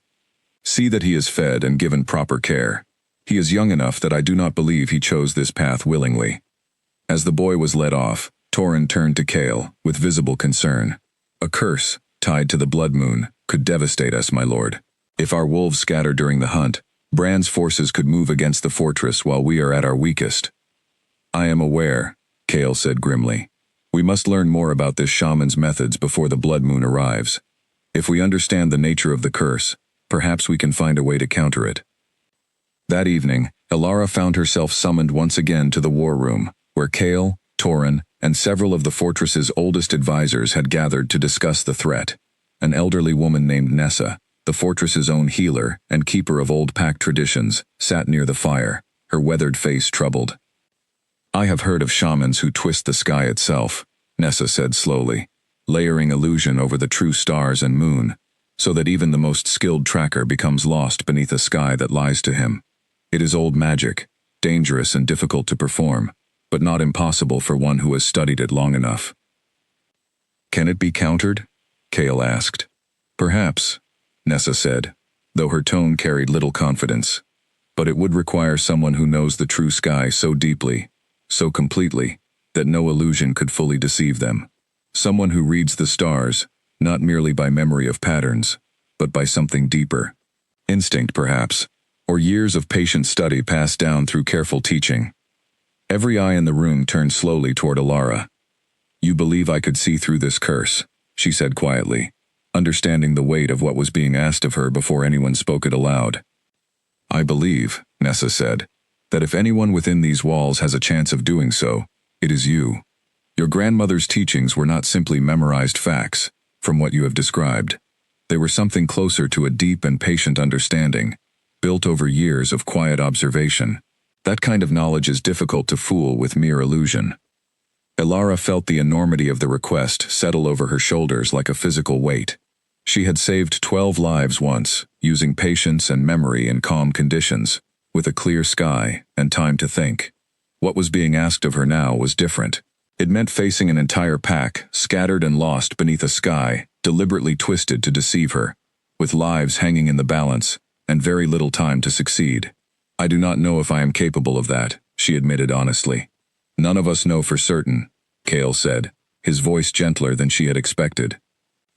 Speaker 1: See that he is fed and given proper care. He is young enough that I do not believe he chose this path willingly. As the boy was led off, Torrhen turned to Chaol with visible concern. A curse, tied to the blood moon, could devastate us, my lord. If our wolves scatter during the hunt, Bran's forces could move against the fortress while we are at our weakest. I am aware, Chaol said grimly. We must learn more about this shaman's methods before the blood moon arrives. If we understand the nature of the curse, perhaps we can find a way to counter it. That evening, Alara found herself summoned once again to the war room, where Chaol, Torrhen, and several of the fortress's oldest advisors had gathered to discuss the threat. An elderly woman named Nessa, the fortress's own healer and keeper of old pack traditions, sat near the fire, her weathered face troubled. I have heard of shamans who twist the sky itself, Nessa said slowly, layering illusion over the true stars and moon, so that even the most skilled tracker becomes lost beneath a sky that lies to him. It is old magic, dangerous and difficult to perform, but not impossible for one who has studied it long enough. Can it be countered? Chaol asked. Perhaps, Nessa said, though her tone carried little confidence. But it would require someone who knows the true sky so deeply, so completely, that no illusion could fully deceive them. Someone who reads the stars, not merely by memory of patterns, but by something deeper. Instinct, perhaps, or years of patient study passed down through careful teaching. Every eye in the room turned slowly toward Alara. You believe I could see through this curse, she said quietly, understanding the weight of what was being asked of her before anyone spoke it aloud. I believe, Nessa said, that if anyone within these walls has a chance of doing so, it is you. Your grandmother's teachings were not simply memorized facts, from what you have described. They were something closer to a deep and patient understanding, built over years of quiet observation. That kind of knowledge is difficult to fool with mere illusion. Elara felt the enormity of the request settle over her shoulders like a physical weight. She had saved 12 lives once, using patience and memory in calm conditions, with a clear sky and time to think. What was being asked of her now was different. It meant facing an entire pack, scattered and lost beneath a sky, deliberately twisted to deceive her, with lives hanging in the balance, and very little time to succeed. I do not know if I am capable of that, she admitted honestly. None of us know for certain, Cale said, his voice gentler than she had expected.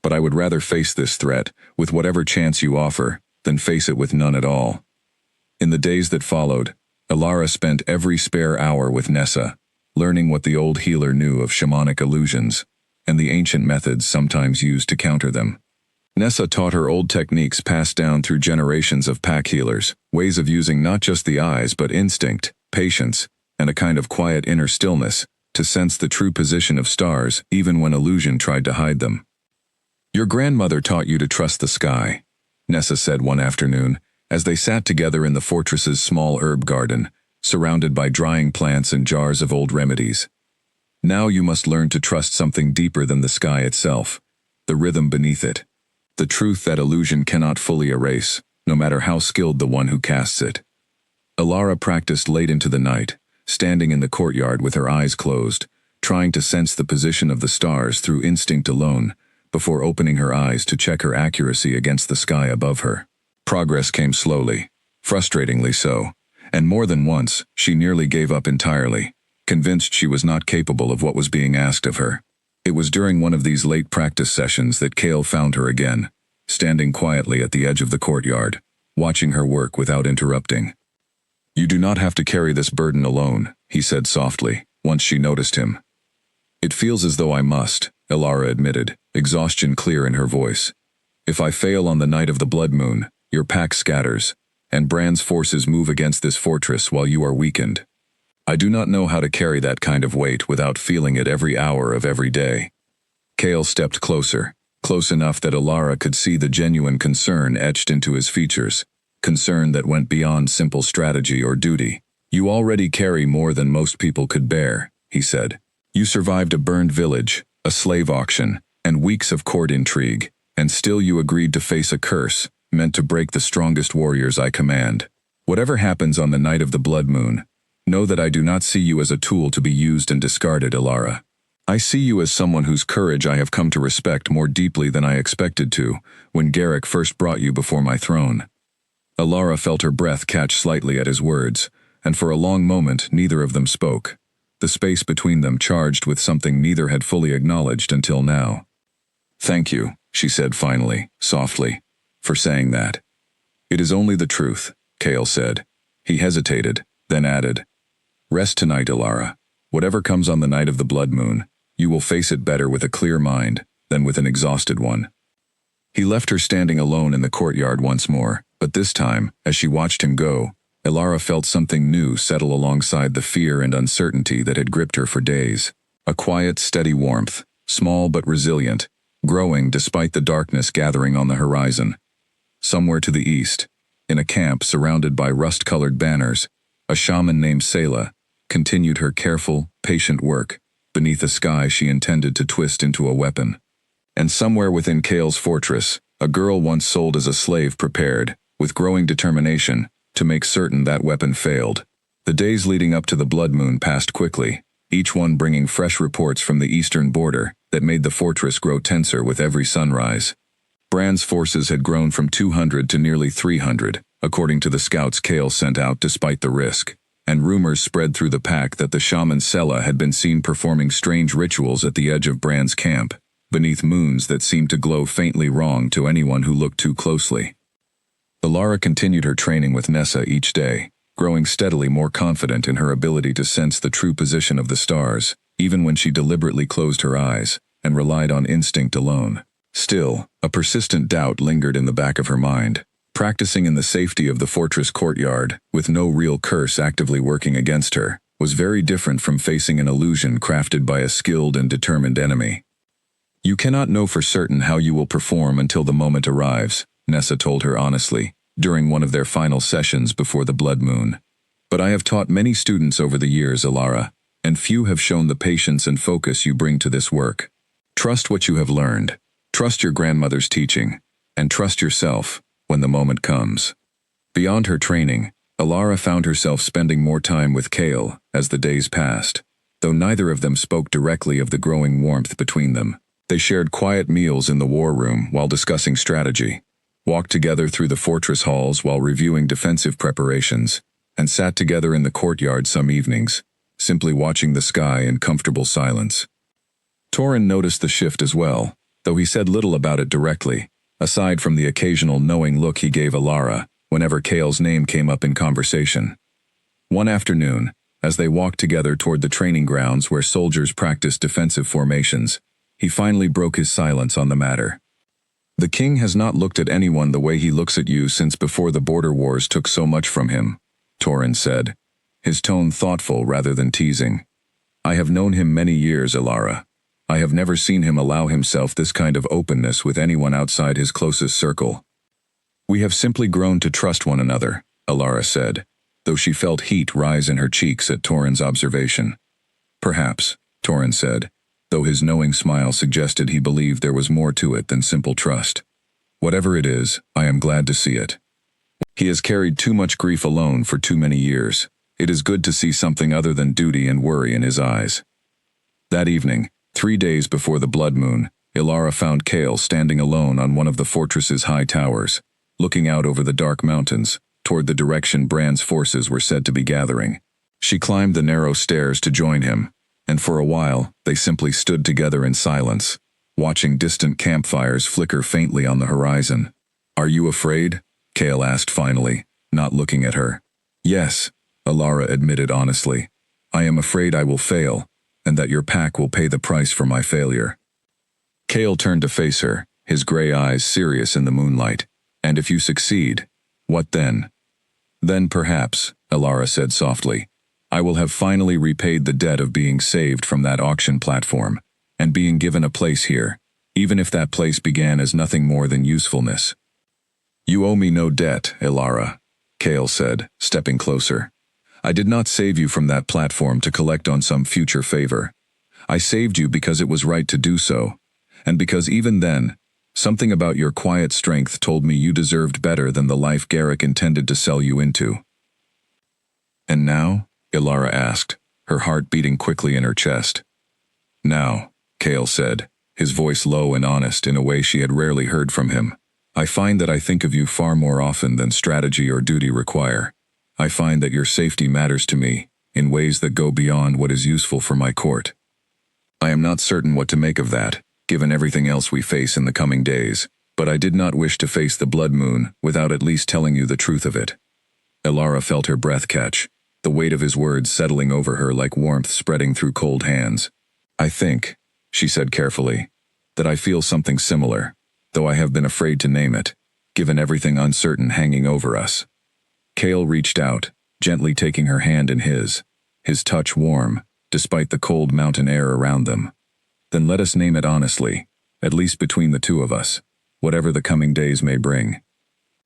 Speaker 1: But I would rather face this threat, with whatever chance you offer, than face it with none at all. In the days that followed, Elara spent every spare hour with Nessa, learning what the old healer knew of shamanic illusions, and the ancient methods sometimes used to counter them. Nessa taught her old techniques passed down through generations of pack healers, ways of using not just the eyes but instinct, patience, and a kind of quiet inner stillness, to sense the true position of stars even when illusion tried to hide them. Your grandmother taught you to trust the sky, Nessa said one afternoon, as they sat together in the fortress's small herb garden, surrounded by drying plants and jars of old remedies. Now you must learn to trust something deeper than the sky itself, the rhythm beneath it, the truth that illusion cannot fully erase, no matter how skilled the one who casts it. Elara practiced late into the night, standing in the courtyard with her eyes closed, trying to sense the position of the stars through instinct alone, before opening her eyes to check her accuracy against the sky above her. Progress came slowly, frustratingly so, and more than once, she nearly gave up entirely, convinced she was not capable of what was being asked of her. It was during one of these late practice sessions that Cale found her again, standing quietly at the edge of the courtyard, watching her work without interrupting. You do not have to carry this burden alone, he said softly, once she noticed him. It feels as though I must, Elara admitted, exhaustion clear in her voice. If I fail on the night of the blood moon, your pack scatters, and Bran's forces move against this fortress while you are weakened. I do not know how to carry that kind of weight without feeling it every hour of every day. Cale stepped closer, close enough that Elara could see the genuine concern etched into his features, concern that went beyond simple strategy or duty. You already carry more than most people could bear, he said. You survived a burned village, a slave auction, and weeks of court intrigue, and still you agreed to face a curse, meant to break the strongest warriors I command. Whatever happens on the night of the blood moon, know that I do not see you as a tool to be used and discarded, Elara. I see you as someone whose courage I have come to respect more deeply than I expected to when Garrick first brought you before my throne. Elara felt her breath catch slightly at his words, and for a long moment neither of them spoke, the space between them charged with something neither had fully acknowledged until now. Thank you, she said finally, softly, for saying that. It is only the truth, Cale said. He hesitated, then added, Rest tonight, Elara. Whatever comes on the night of the blood moon, you will face it better with a clear mind than with an exhausted one. He left her standing alone in the courtyard once more, but this time, as she watched him go, Elara felt something new settle alongside the fear and uncertainty that had gripped her for days. A quiet, steady warmth, small but resilient, growing despite the darkness gathering on the horizon. Somewhere to the east, in a camp surrounded by rust-colored banners, a shaman named Selah continued her careful, patient work beneath a sky she intended to twist into a weapon. And somewhere within Cale's fortress, a girl once sold as a slave prepared, with growing determination, to make certain that weapon failed. The days leading up to the blood moon passed quickly, each one bringing fresh reports from the eastern border that made the fortress grow tenser with every sunrise. Bran's forces had grown from 200 to nearly 300, according to the scouts Cale sent out despite the risk, and rumors spread through the pack that the shaman Selah had been seen performing strange rituals at the edge of Bran's camp, beneath moons that seemed to glow faintly wrong to anyone who looked too closely. Elara continued her training with Nessa each day, growing steadily more confident in her ability to sense the true position of the stars, even when she deliberately closed her eyes and relied on instinct alone. Still, a persistent doubt lingered in the back of her mind. Practicing in the safety of the fortress courtyard, with no real curse actively working against her, was very different from facing an illusion crafted by a skilled and determined enemy. You cannot know for certain how you will perform until the moment arrives, Nessa told her honestly, during one of their final sessions before the blood moon. But I have taught many students over the years, Alara, and few have shown the patience and focus you bring to this work. Trust what you have learned, trust your grandmother's teaching, and trust yourself when the moment comes. Beyond her training, Alara found herself spending more time with Kale as the days passed. Though neither of them spoke directly of the growing warmth between them, they shared quiet meals in the war room while discussing strategy, walked together through the fortress halls while reviewing defensive preparations, and sat together in the courtyard some evenings, simply watching the sky in comfortable silence. Torin noticed the shift as well, though he said little about it directly, aside from the occasional knowing look he gave Alara whenever Kale's name came up in conversation. One afternoon, as they walked together toward the training grounds where soldiers practiced defensive formations, he finally broke his silence on the matter. The king has not looked at anyone the way he looks at you since before the border wars took so much from him, Torin said, his tone thoughtful rather than teasing. I have known him many years, Alara. I have never seen him allow himself this kind of openness with anyone outside his closest circle. We have simply grown to trust one another, Alara said, though she felt heat rise in her cheeks at Torin's observation. Perhaps, Torin said, though his knowing smile suggested he believed there was more to it than simple trust. Whatever it is, I am glad to see it. He has carried too much grief alone for too many years. It is good to see something other than duty and worry in his eyes. That evening, 3 days before the blood moon, Alara found Kale standing alone on one of the fortress's high towers, looking out over the dark mountains, toward the direction Bran's forces were said to be gathering. She climbed the narrow stairs to join him, and for a while, they simply stood together in silence, watching distant campfires flicker faintly on the horizon. Are you afraid? Kale asked finally, not looking at her. Yes, Alara admitted honestly. I am afraid I will fail, and that your pack will pay the price for my failure. Kale turned to face her, his gray eyes serious in the moonlight. And if you succeed, what then? Then perhaps, Alara said softly, I will have finally repaid the debt of being saved from that auction platform, and being given a place here, even if that place began as nothing more than usefulness. You owe me no debt, Alara, Kale said, stepping closer. I did not save you from that platform to collect on some future favor. I saved you because it was right to do so, and because even then, something about your quiet strength told me you deserved better than the life Garrick intended to sell you into. And now? Alara asked, her heart beating quickly in her chest. Now, Kale said, his voice low and honest in a way she had rarely heard from him. I find that I think of you far more often than strategy or duty require. I find that your safety matters to me, in ways that go beyond what is useful for my court. I am not certain what to make of that, given everything else we face in the coming days, but I did not wish to face the blood moon without at least telling you the truth of it. Alara felt her breath catch, the weight of his words settling over her like warmth spreading through cold hands. I think, she said carefully, that I feel something similar, though I have been afraid to name it, given everything uncertain hanging over us. Kale reached out, gently taking her hand in his touch warm, despite the cold mountain air around them. Then let us name it honestly, at least between the two of us, whatever the coming days may bring.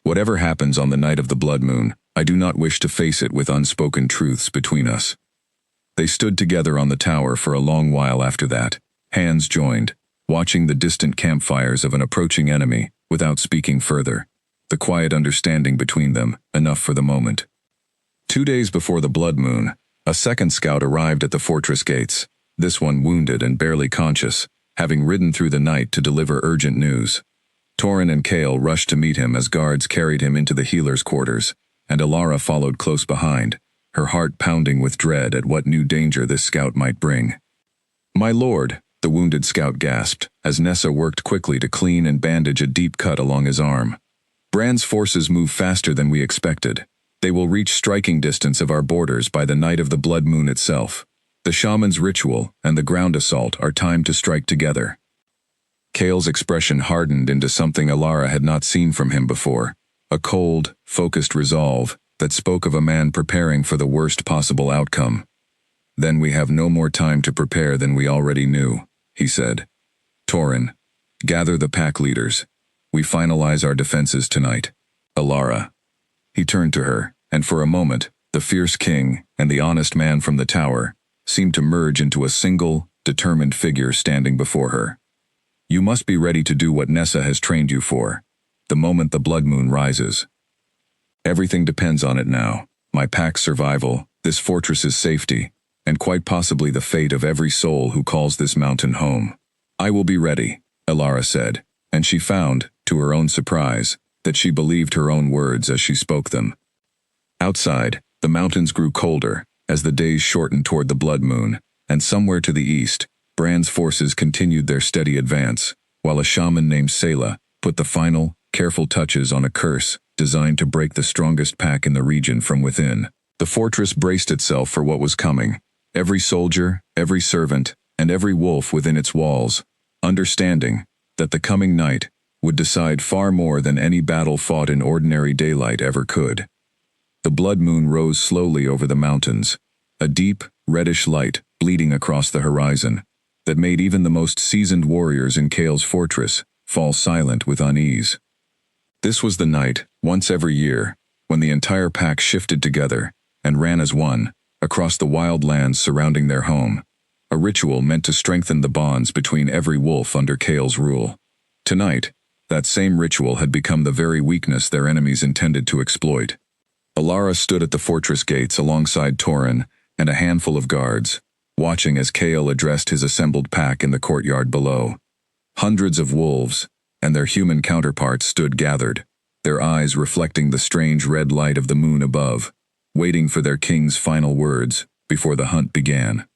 Speaker 1: Whatever happens on the night of the blood moon, I do not wish to face it with unspoken truths between us. They stood together on the tower for a long while after that, hands joined, watching the distant campfires of an approaching enemy without speaking further, the quiet understanding between them enough for the moment. 2 days before the blood moon, a second scout arrived at the fortress gates, this one wounded and barely conscious, having ridden through the night to deliver urgent news. Torin and Kale rushed to meet him as guards carried him into the healer's quarters, and Alara followed close behind, her heart pounding with dread at what new danger this scout might bring. My lord, the wounded scout gasped, as Nessa worked quickly to clean and bandage a deep cut along his arm. Bran's forces move faster than we expected. They will reach striking distance of our borders by the night of the blood moon itself. The shaman's ritual and the ground assault are timed to strike together. Kale's expression hardened into something Alara had not seen from him before, a cold, focused resolve that spoke of a man preparing for the worst possible outcome. Then we have no more time to prepare than we already knew, he said. Torin, gather the pack leaders. We finalize our defenses tonight. Alara. He turned to her, and for a moment, the fierce king and the honest man from the tower seemed to merge into a single, determined figure standing before her. You must be ready to do what Nessa has trained you for, the moment the blood moon rises. Everything depends on it now, my pack's survival, this fortress's safety, and quite possibly the fate of every soul who calls this mountain home. I will be ready, Alara said, and she found, to her own surprise, that she believed her own words as she spoke them. Outside, the mountains grew colder as the days shortened toward the blood moon, and somewhere to the east, Bran's forces continued their steady advance, while a shaman named Selah put the final, careful touches on a curse designed to break the strongest pack in the region from within. The fortress braced itself for what was coming, every soldier, every servant, and every wolf within its walls, understanding that the coming night would decide far more than any battle fought in ordinary daylight ever could. The blood moon rose slowly over the mountains, a deep, reddish light bleeding across the horizon that made even the most seasoned warriors in Kale's fortress fall silent with unease. This was the night, once every year, when the entire pack shifted together and ran as one across the wild lands surrounding their home, a ritual meant to strengthen the bonds between every wolf under Kale's rule. Tonight, that same ritual had become the very weakness their enemies intended to exploit. Alara stood at the fortress gates alongside Torin and a handful of guards, watching as Kale addressed his assembled pack in the courtyard below. Hundreds of wolves and their human counterparts stood gathered, their eyes reflecting the strange red light of the moon above, waiting for their king's final words before the hunt began.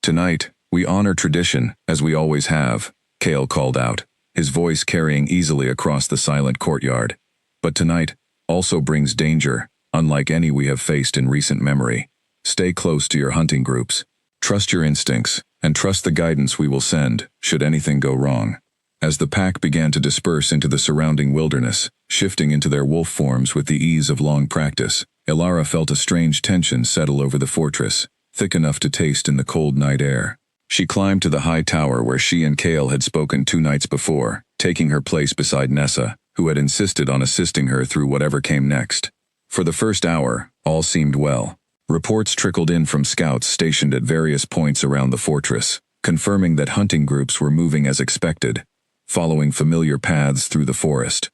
Speaker 1: Tonight, we honor tradition, as we always have, Kale called out, his voice carrying easily across the silent courtyard. But tonight also brings danger, unlike any we have faced in recent memory. Stay close to your hunting groups. Trust your instincts, and trust the guidance we will send, should anything go wrong. As the pack began to disperse into the surrounding wilderness, shifting into their wolf forms with the ease of long practice, Alara felt a strange tension settle over the fortress, thick enough to taste in the cold night air. She climbed to the high tower where she and Kale had spoken 2 nights before, taking her place beside Nessa, who had insisted on assisting her through whatever came next. For the first hour, all seemed well. Reports trickled in from scouts stationed at various points around the fortress, confirming that hunting groups were moving as expected, following familiar paths through the forest.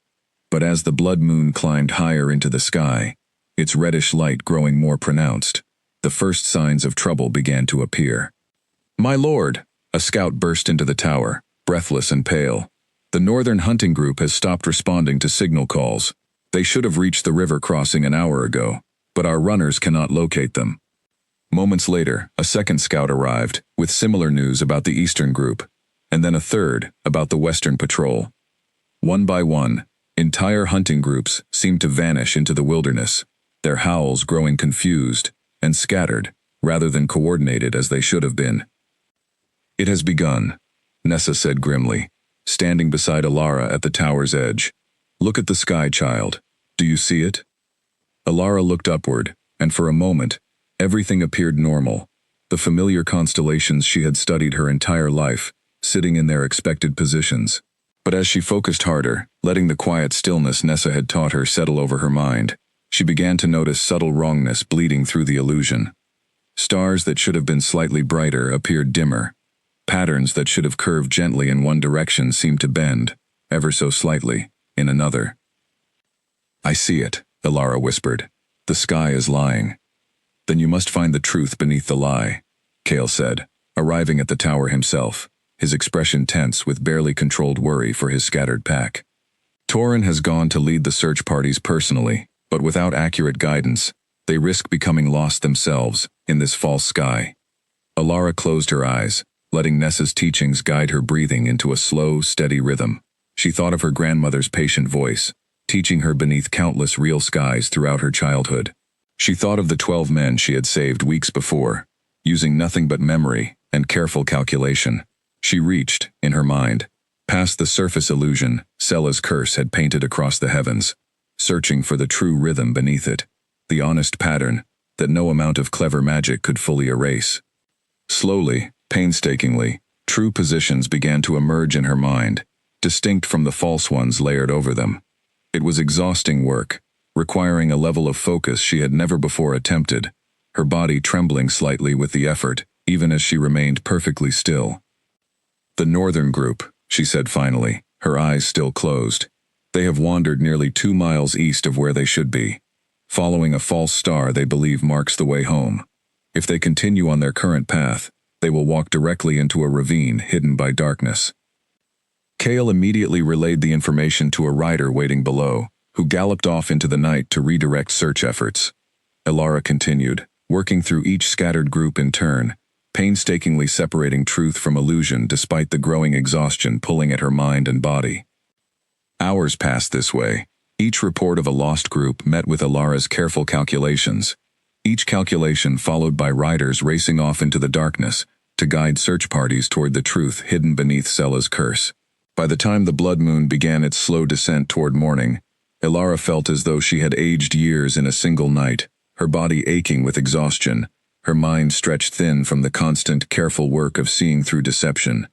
Speaker 1: But as the blood moon climbed higher into the sky, its reddish light growing more pronounced, the first signs of trouble began to appear. "My lord," a scout burst into the tower, breathless and pale. "The northern hunting group has stopped responding to signal calls. They should have reached the river crossing an hour ago, but our runners cannot locate them." Moments later, a second scout arrived, with similar news about the eastern group, and then a third, about the western patrol. One by one, entire hunting groups seemed to vanish into the wilderness, their howls growing confused and scattered, rather than coordinated as they should have been. "It has begun," Nessa said grimly, standing beside Alara at the tower's edge. "Look at the sky, child. Do you see it?" Alara looked upward, and for a moment, everything appeared normal. The familiar constellations she had studied her entire life, sitting in their expected positions. But as she focused harder, letting the quiet stillness Nessa had taught her settle over her mind, she began to notice subtle wrongness bleeding through the illusion. Stars that should have been slightly brighter appeared dimmer. Patterns that should have curved gently in one direction seemed to bend, ever so slightly, in another. "I see it," Alara whispered. "The sky is lying." "Then you must find the truth beneath the lie," Kale said, arriving at the tower himself, his expression tense with barely controlled worry for his scattered pack. "Torin has gone to lead the search parties personally, but without accurate guidance, they risk becoming lost themselves in this false sky." Alara closed her eyes, letting Nessa's teachings guide her breathing into a slow, steady rhythm. She thought of her grandmother's patient voice, teaching her beneath countless real skies throughout her childhood. She thought of the 12 men she had saved weeks before, using nothing but memory and careful calculation. She reached, in her mind, past the surface illusion Selah's curse had painted across the heavens, searching for the true rhythm beneath it, the honest pattern that no amount of clever magic could fully erase. Slowly, painstakingly, true positions began to emerge in her mind, distinct from the false ones layered over them. It was exhausting work, requiring a level of focus she had never before attempted, her body trembling slightly with the effort, even as she remained perfectly still. "The northern group," she said finally, her eyes still closed. "They have wandered nearly 2 miles east of where they should be, following a false star they believe marks the way home. If they continue on their current path, they will walk directly into a ravine hidden by darkness." Kale immediately relayed the information to a rider waiting below, who galloped off into the night to redirect search efforts. Elara continued, working through each scattered group in turn, painstakingly separating truth from illusion despite the growing exhaustion pulling at her mind and body. Hours passed this way. Each report of a lost group met with Elara's careful calculations, each calculation followed by riders racing off into the darkness to guide search parties toward the truth hidden beneath Sela's curse. By the time the blood moon began its slow descent toward morning, Elara felt as though she had aged years in a single night, her body aching with exhaustion, her mind stretched thin from the constant, careful work of seeing through deception.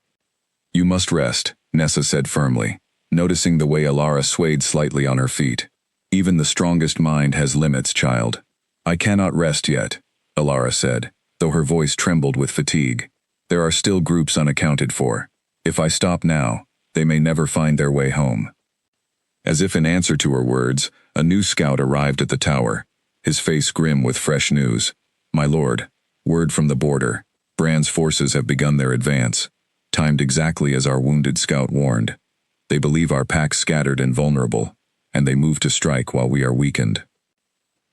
Speaker 1: "You must rest," Nessa said firmly, noticing the way Elara swayed slightly on her feet. "Even the strongest mind has limits, child." "I cannot rest yet," Elara said, though her voice trembled with fatigue. "There are still groups unaccounted for. If I stop now, they may never find their way home." As if in answer to her words, a new scout arrived at the tower, his face grim with fresh news. "My lord, word from the border. Brand's forces have begun their advance, timed exactly as our wounded scout warned. They believe our pack scattered and vulnerable, and they move to strike while we are weakened."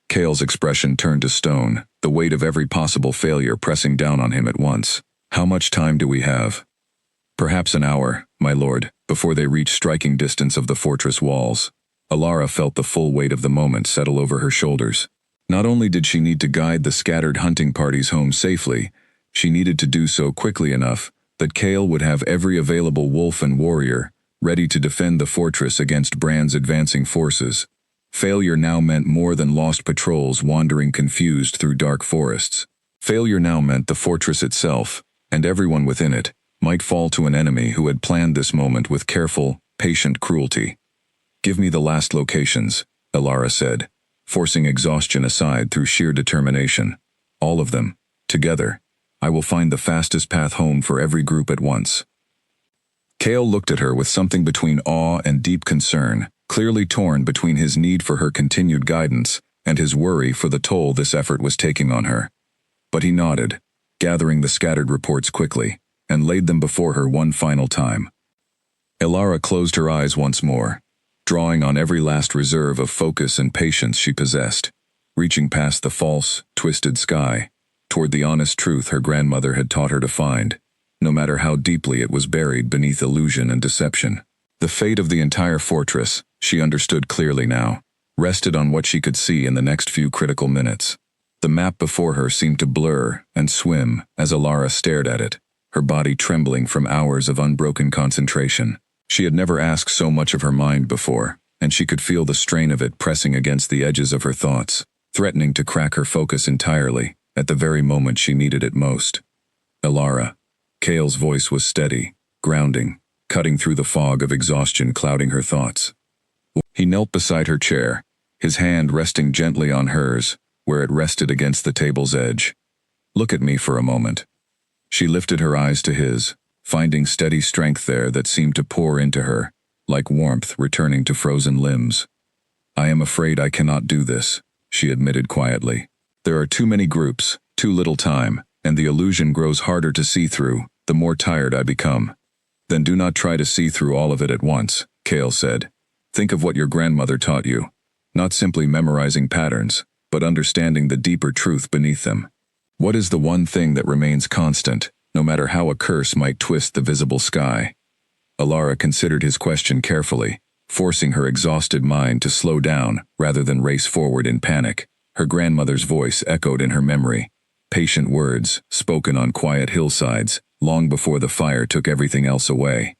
Speaker 1: Kale's expression turned to stone, the weight of every possible failure pressing down on him at once. "How much time do we have?" "Perhaps an hour, my lord, before they reach striking distance of the fortress walls." Elara felt the full weight of the moment settle over her shoulders. Not only did she need to guide the scattered hunting parties home safely, she needed to do so quickly enough that Kale would have every available wolf and warrior ready to defend the fortress against Brand's advancing forces. Failure now meant more than lost patrols wandering confused through dark forests. Failure now meant the fortress itself, and everyone within it, might fall to an enemy who had planned this moment with careful, patient cruelty. "Give me the last locations," Elara said, forcing exhaustion aside through sheer determination. "All of them, together. I will find the fastest path home for every group at once." Kale looked at her with something between awe and deep concern, clearly torn between his need for her continued guidance and his worry for the toll this effort was taking on her. But he nodded, gathering the scattered reports quickly, and laid them before her one final time. Elara closed her eyes once more, drawing on every last reserve of focus and patience she possessed, reaching past the false, twisted sky, toward the honest truth her grandmother had taught her to find, no matter how deeply it was buried beneath illusion and deception. The fate of the entire fortress, she understood clearly now, rested on what she could see in the next few critical minutes. The map before her seemed to blur and swim as Elara stared at it, her body trembling from hours of unbroken concentration. She had never asked so much of her mind before, and she could feel the strain of it pressing against the edges of her thoughts, threatening to crack her focus entirely, at the very moment she needed it most. "Elara." Kale's voice was steady, grounding, cutting through the fog of exhaustion clouding her thoughts. He knelt beside her chair, his hand resting gently on hers, where it rested against the table's edge. "Look at me for a moment." She lifted her eyes to his, finding steady strength there that seemed to pour into her, like warmth returning to frozen limbs. "I am afraid I cannot do this," she admitted quietly. "There are too many groups, too little time, and the illusion grows harder to see through, the more tired I become." "Then do not try to see through all of it at once," Kale said. "Think of what your grandmother taught you, not simply memorizing patterns, but understanding the deeper truth beneath them. What is the one thing that remains constant, no matter how a curse might twist the visible sky?" Elara considered his question carefully, forcing her exhausted mind to slow down rather than race forward in panic. Her grandmother's voice echoed in her memory, patient words spoken on quiet hillsides, long before the fire took everything else away.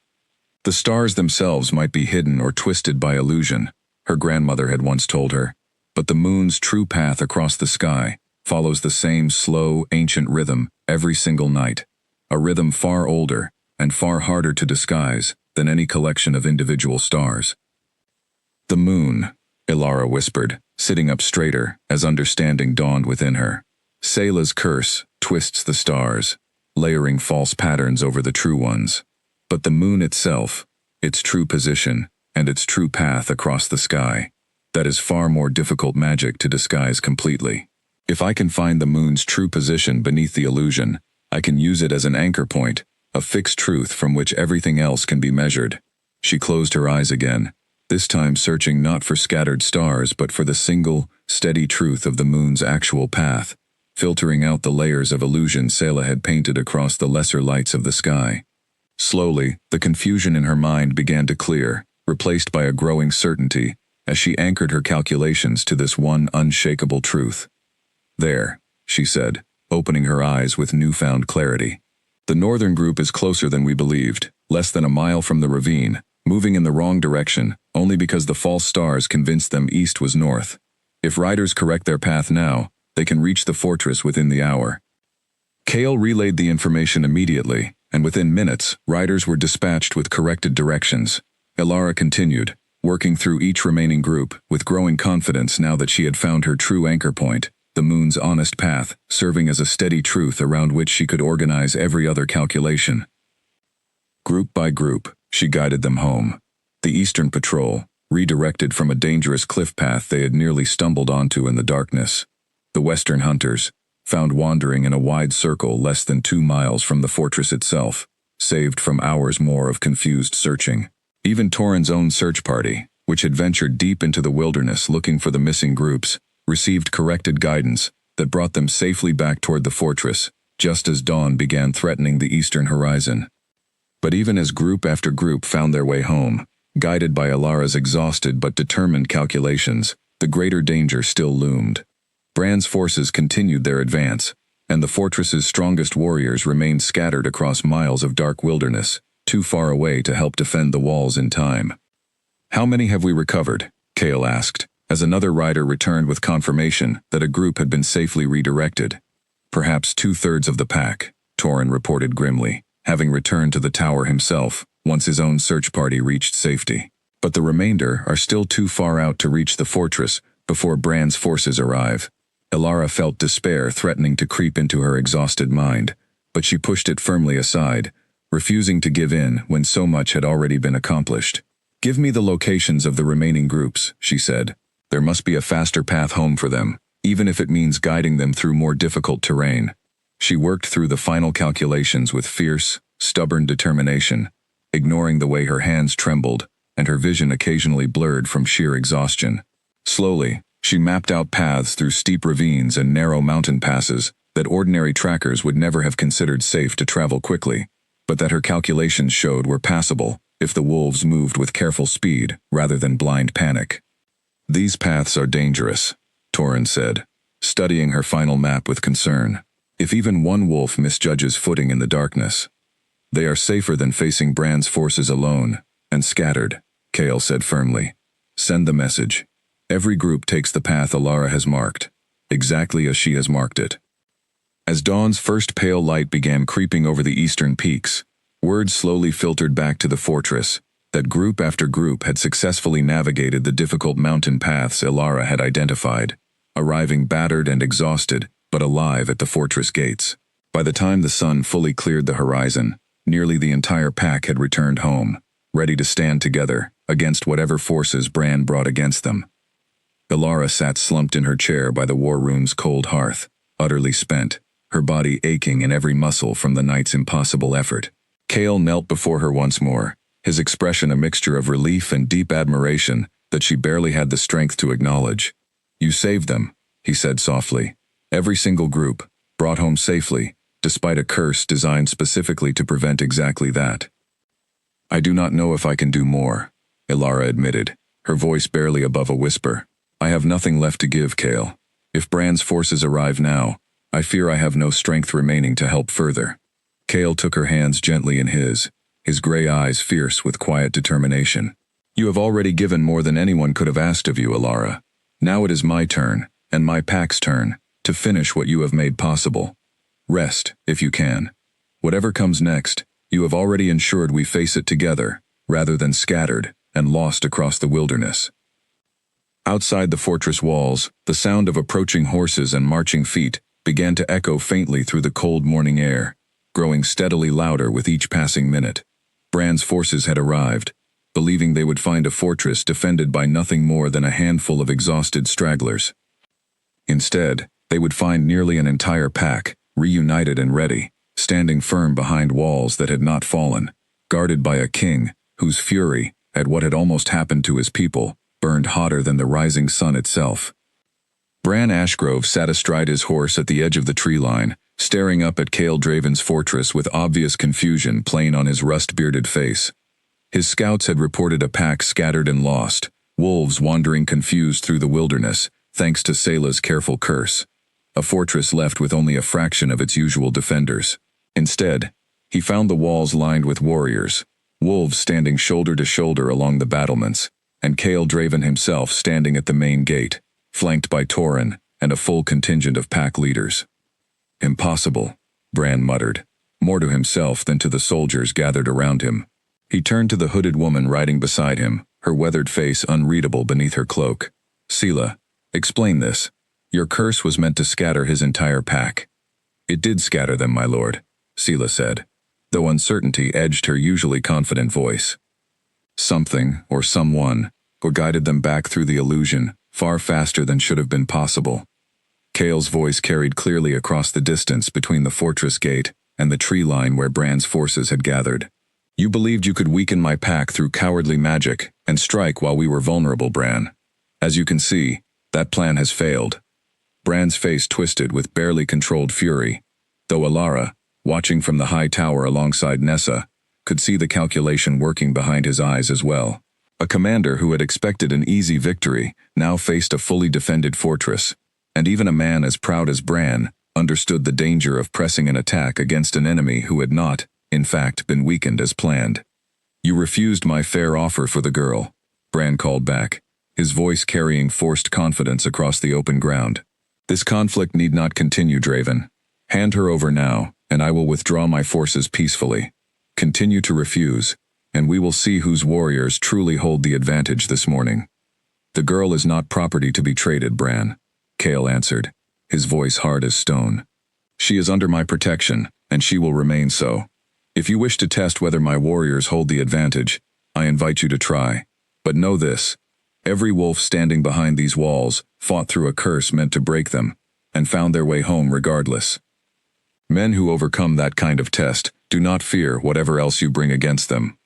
Speaker 1: The stars themselves might be hidden or twisted by illusion, her grandmother had once told her, but the moon's true path across the sky, follows the same slow, ancient rhythm every single night. A rhythm far older and far harder to disguise than any collection of individual stars. The moon, Ilara whispered, sitting up straighter as understanding dawned within her. Sayla's curse twists the stars, layering false patterns over the true ones. But the moon itself, its true position, and its true path across the sky, that is far more difficult magic to disguise completely. If I can find the moon's true position beneath the illusion, I can use it as an anchor point, a fixed truth from which everything else can be measured. She closed her eyes again, this time searching not for scattered stars but for the single, steady truth of the moon's actual path, filtering out the layers of illusion Sayla had painted across the lesser lights of the sky. Slowly, the confusion in her mind began to clear, replaced by a growing certainty, as she anchored her calculations to this one unshakable truth. There, she said, opening her eyes with newfound clarity. The northern group is closer than we believed, less than a mile from the ravine, moving in the wrong direction, only because the false stars convinced them east was north. If riders correct their path now, they can reach the fortress within the hour. Kale relayed the information immediately, and within minutes, riders were dispatched with corrected directions. Ilara continued, working through each remaining group, with growing confidence now that she had found her true anchor point, the moon's honest path, serving as a steady truth around which she could organize every other calculation. Group by group, she guided them home. The Eastern Patrol, redirected from a dangerous cliff path they had nearly stumbled onto in the darkness. The Western hunters, found wandering in a wide circle less than 2 miles from the fortress itself, saved from hours more of confused searching. Even Torin's own search party, which had ventured deep into the wilderness looking for the missing groups, received corrected guidance that brought them safely back toward the fortress, just as dawn began threatening the eastern horizon. But even as group after group found their way home, guided by Ilara's exhausted but determined calculations, the greater danger still loomed. Bran's forces continued their advance, and the fortress's strongest warriors remained scattered across miles of dark wilderness, too far away to help defend the walls in time. "How many have we recovered?" Kale asked, as another rider returned with confirmation that a group had been safely redirected. "Perhaps 2/3 of the pack," Torin reported grimly, having returned to the tower himself once his own search party reached safety. "But the remainder are still too far out to reach the fortress before Bran's forces arrive." Ilara felt despair threatening to creep into her exhausted mind, but she pushed it firmly aside, refusing to give in when so much had already been accomplished. "Give me the locations of the remaining groups," she said. "There must be a faster path home for them, even if it means guiding them through more difficult terrain." She worked through the final calculations with fierce, stubborn determination, ignoring the way her hands trembled and her vision occasionally blurred from sheer exhaustion. Slowly, she mapped out paths through steep ravines and narrow mountain passes that ordinary trackers would never have considered safe to travel quickly, but that her calculations showed were passable if the wolves moved with careful speed rather than blind panic. "These paths are dangerous," Torin said, studying her final map with concern. "If even one wolf misjudges footing in the darkness, they are safer than facing Bran's forces alone and scattered," Kale said firmly. "Send the message. Every group takes the path Ilara has marked, exactly as she has marked it." As dawn's first pale light began creeping over the eastern peaks, word slowly filtered back to the fortress that group after group had successfully navigated the difficult mountain paths Ilara had identified, arriving battered and exhausted, but alive at the fortress gates. By the time the sun fully cleared the horizon, nearly the entire pack had returned home, ready to stand together against whatever forces Bran brought against them. Ilara sat slumped in her chair by the war room's cold hearth, utterly spent, her body aching in every muscle from the night's impossible effort. Kale knelt before her once more, his expression a mixture of relief and deep admiration that she barely had the strength to acknowledge. "You saved them," he said softly. "Every single group, brought home safely, despite a curse designed specifically to prevent exactly that." "I do not know if I can do more," Ilara admitted, her voice barely above a whisper. "I have nothing left to give, Kale. If Bran's forces arrive now, I fear I have no strength remaining to help further." Kale took her hands gently in his gray eyes fierce with quiet determination. "You have already given more than anyone could have asked of you, Ilara. Now it is my turn, and my pack's turn, to finish what you have made possible. Rest, if you can. Whatever comes next, you have already ensured we face it together, rather than scattered and lost across the wilderness. Outside the fortress walls, the sound of approaching horses and marching feet began to echo faintly through the cold morning air, growing steadily louder with each passing minute. Bran's forces had arrived, believing they would find a fortress defended by nothing more than a handful of exhausted stragglers. Instead, they would find nearly an entire pack, reunited and ready, standing firm behind walls that had not fallen, guarded by a king whose fury, at what had almost happened to his people, burned hotter than the rising sun itself. Bran Ashgrove sat astride his horse at the edge of the tree line, staring up at Khal Draven's fortress with obvious confusion plain on his rust-bearded face. His scouts had reported a pack scattered and lost, wolves wandering confused through the wilderness, thanks to Sela's careful curse. A fortress left with only a fraction of its usual defenders. Instead, he found the walls lined with warriors, wolves standing shoulder to shoulder along the battlements, and Khal Draven himself standing at the main gate, flanked by Torrhen and a full contingent of pack leaders. Impossible, Bran muttered, more to himself than to the soldiers gathered around him. He turned to the hooded woman riding beside him, her weathered face unreadable beneath her cloak. Sela, explain this. Your curse was meant to scatter his entire pack. It did scatter them, my lord, Sela said, though uncertainty edged her usually confident voice. Something, or someone, guided them back through the illusion, far faster than should have been possible. Khal's voice carried clearly across the distance between the fortress gate and the tree line where Bran's forces had gathered. You believed you could weaken my pack through cowardly magic and strike while we were vulnerable, Bran. As you can see, that plan has failed. Bran's face twisted with barely controlled fury, though Alara, watching from the high tower alongside Nessa, could see the calculation working behind his eyes as well. A commander who had expected an easy victory now faced a fully defended fortress, and even a man as proud as Bran understood the danger of pressing an attack against an enemy who had not, in fact, been weakened as planned. You refused my fair offer for the girl, Bran called back, his voice carrying forced confidence across the open ground. This conflict need not continue, Draven. Hand her over now, and I will withdraw my forces peacefully. Continue to refuse, and we will see whose warriors truly hold the advantage this morning. The girl is not property to be traded, Bran, Khal answered, his voice hard as stone. She is under my protection, and she will remain so. If you wish to test whether my warriors hold the advantage, I invite you to try. But know this. Every wolf standing behind these walls fought through a curse meant to break them, and found their way home regardless. Men who overcome that kind of test do not fear whatever else you bring against them.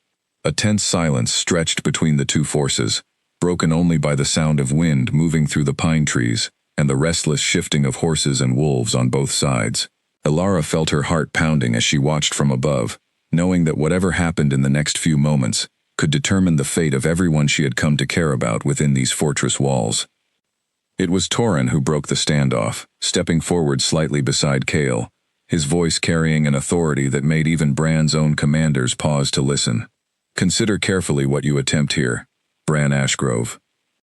Speaker 1: A tense silence stretched between the two forces, broken only by the sound of wind moving through the pine trees and the restless shifting of horses and wolves on both sides. Alara felt her heart pounding as she watched from above, knowing that whatever happened in the next few moments could determine the fate of everyone she had come to care about within these fortress walls. It was Torrhen who broke the standoff, stepping forward slightly beside Khal, his voice carrying an authority that made even Bran's own commanders pause to listen. Consider carefully what you attempt here, Bran Ashgrove.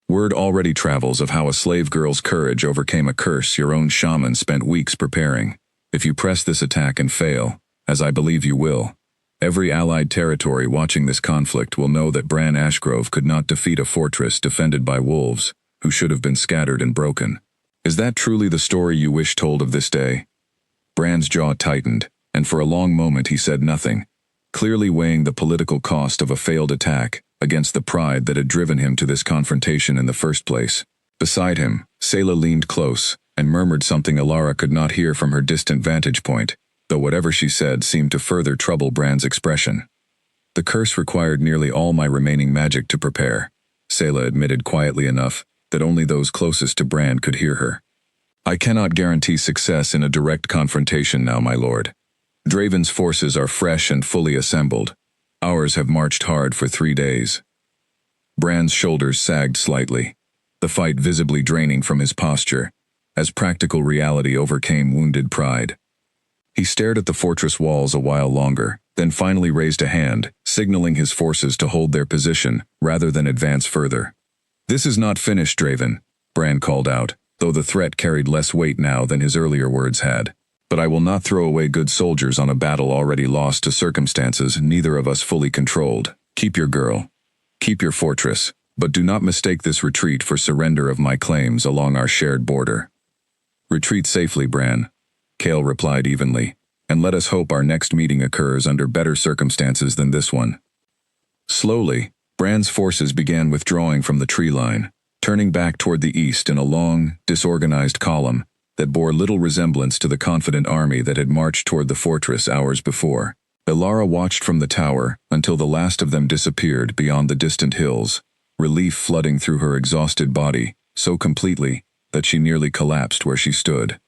Speaker 1: Word already travels of how a slave girl's courage overcame a curse your own shaman spent weeks preparing. If you press this attack and fail, as I believe you will, every allied territory watching this conflict will know that Bran Ashgrove could not defeat a fortress defended by wolves, who should have been scattered and broken. Is that truly the story you wish told of this day? Bran's jaw tightened, and for a long moment he said nothing, clearly weighing the political cost of a failed attack against the pride that had driven him to this confrontation in the first place. Beside him, Sela leaned close and murmured something Alara could not hear from her distant vantage point, though whatever she said seemed to further trouble Bran's expression. The curse required nearly all my remaining magic to prepare, Sela admitted quietly enough that only those closest to Bran could hear her. I cannot guarantee success in a direct confrontation now, my lord. Draven's forces are fresh and fully assembled. Ours have marched hard for 3 days. Bran's shoulders sagged slightly, the fight visibly draining from his posture, as practical reality overcame wounded pride. He stared at the fortress walls a while longer, then finally raised a hand, signaling his forces to hold their position rather than advance further. This is not finished, Draven, Bran called out, though the threat carried less weight now than his earlier words had. But I will not throw away good soldiers on a battle already lost to circumstances neither of us fully controlled. Keep your girl. Keep your fortress, but do not mistake this retreat for surrender of my claims along our shared border. Retreat safely, Bran, Cale replied evenly, and let us hope our next meeting occurs under better circumstances than this one. Slowly, Bran's forces began withdrawing from the tree line, turning back toward the east in a long, disorganized column that bore little resemblance to the confident army that had marched toward the fortress hours before. Elara watched from the tower until the last of them disappeared beyond the distant hills, relief flooding through her exhausted body so completely that she nearly collapsed where she stood.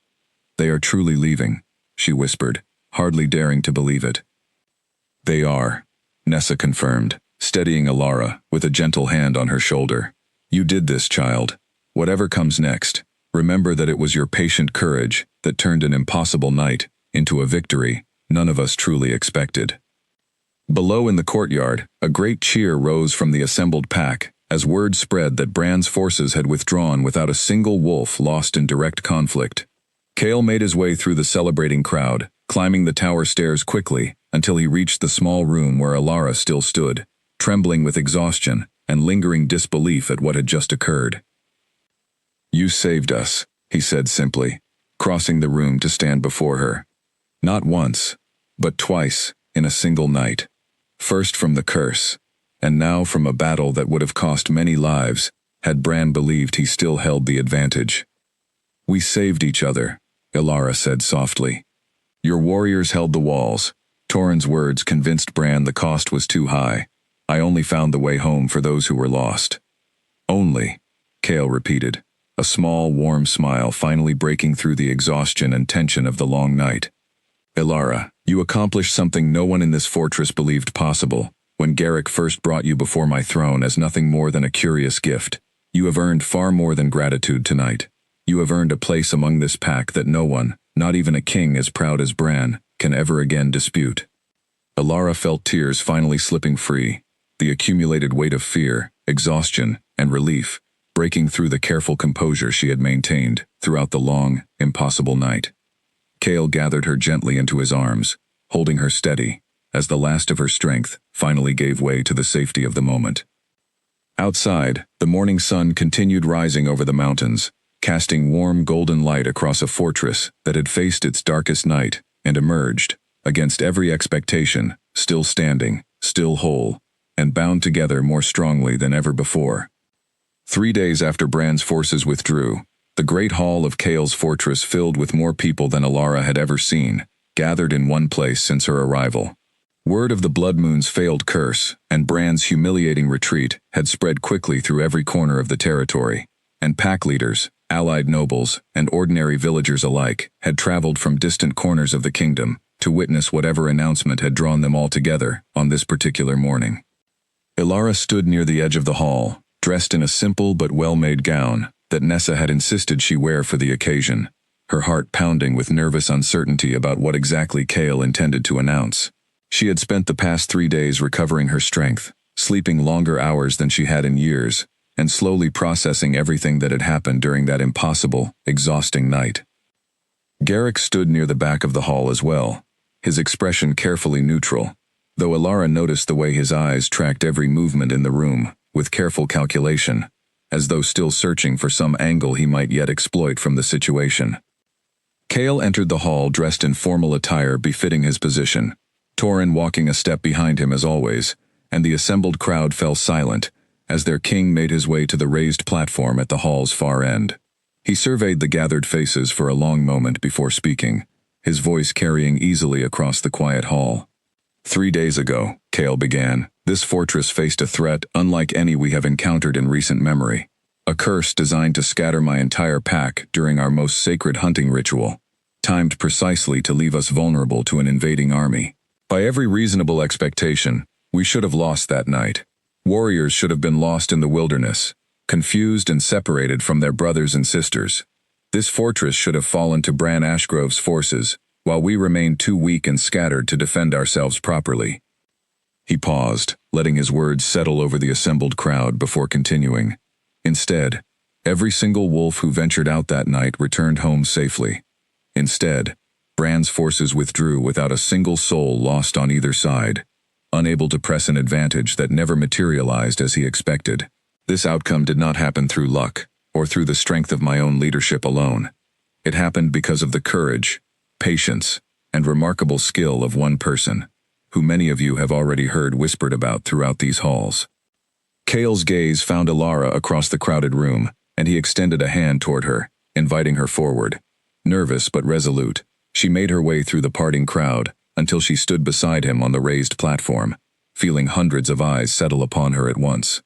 Speaker 1: They are truly leaving, she whispered, hardly daring to believe it. They are, Nessa confirmed, steadying Elara with a gentle hand on her shoulder. You did this, child. Whatever comes next, remember that it was your patient courage that turned an impossible night into a victory none of us truly expected. Below in the courtyard, a great cheer rose from the assembled pack as word spread that Bran's forces had withdrawn without a single wolf lost in direct conflict. Cale made his way through the celebrating crowd, climbing the tower stairs quickly until he reached the small room where Elara still stood, trembling with exhaustion and lingering disbelief at what had just occurred. You saved us, he said simply, crossing the room to stand before her. Not once, but twice in a single night. First from the curse, and now from a battle that would have cost many lives had Bran believed he still held the advantage. We saved each other, Elara said softly. Your warriors held the walls. Torrhen's words convinced Bran the cost was too high. I only found the way home for those who were lost. Only, Cale repeated, a small, warm smile finally breaking through the exhaustion and tension of the long night. Elara, you accomplished something no one in this fortress believed possible when Garrick first brought you before my throne as nothing more than a curious gift. You have earned far more than gratitude tonight. You have earned a place among this pack that no one, not even a king as proud as Bran, can ever again dispute. Elara felt tears finally slipping free, the accumulated weight of fear, exhaustion, and relief breaking through the careful composure she had maintained throughout the long, impossible night. Cale gathered her gently into his arms, holding her steady, as the last of her strength finally gave way to the safety of the moment. Outside, the morning sun continued rising over the mountains, casting warm golden light across a fortress that had faced its darkest night and emerged, against every expectation, still standing, still whole, and bound together more strongly than ever before. 3 days after Bran's forces withdrew, the great hall of Cale's fortress filled with more people than Elara had ever seen, gathered in one place since her arrival. Word of the Blood Moon's failed curse and Bran's humiliating retreat had spread quickly through every corner of the territory, and pack leaders, allied nobles, and ordinary villagers alike had traveled from distant corners of the kingdom to witness whatever announcement had drawn them all together on this particular morning. Elara stood near the edge of the hall, dressed in a simple but well-made gown that Nessa had insisted she wear for the occasion, her heart pounding with nervous uncertainty about what exactly Cale intended to announce. She had spent the past 3 days recovering her strength, sleeping longer hours than she had in years, and slowly processing everything that had happened during that impossible, exhausting night. Garrick stood near the back of the hall as well, his expression carefully neutral, though Elara noticed the way his eyes tracked every movement in the room, with careful calculation, as though still searching for some angle he might yet exploit from the situation. Cale entered the hall dressed in formal attire befitting his position, Torrhen walking a step behind him as always, and the assembled crowd fell silent as their king made his way to the raised platform at the hall's far end. He surveyed the gathered faces for a long moment before speaking, his voice carrying easily across the quiet hall. 3 days ago, Cale began, this fortress faced a threat unlike any we have encountered in recent memory. A curse designed to scatter my entire pack during our most sacred hunting ritual, timed precisely to leave us vulnerable to an invading army. By every reasonable expectation, we should have lost that night. Warriors should have been lost in the wilderness, confused and separated from their brothers and sisters. This fortress should have fallen to Bran Ashgrove's forces, while we remained too weak and scattered to defend ourselves properly. He paused, letting his words settle over the assembled crowd before continuing. Instead, Every single wolf who ventured out that night returned home safely. Instead, Bran's forces withdrew without a single soul lost on either side, unable to press an advantage that never materialized as he expected. This outcome did not happen through luck, or through the strength of my own leadership alone. It happened because of the courage, patience, and remarkable skill of one person, who many of you have already heard whispered about throughout these halls. Cale's gaze found Alara across the crowded room, and he extended a hand toward her, inviting her forward. Nervous but resolute, she made her way through the parting crowd until she stood beside him on the raised platform, feeling hundreds of eyes settle upon her at once.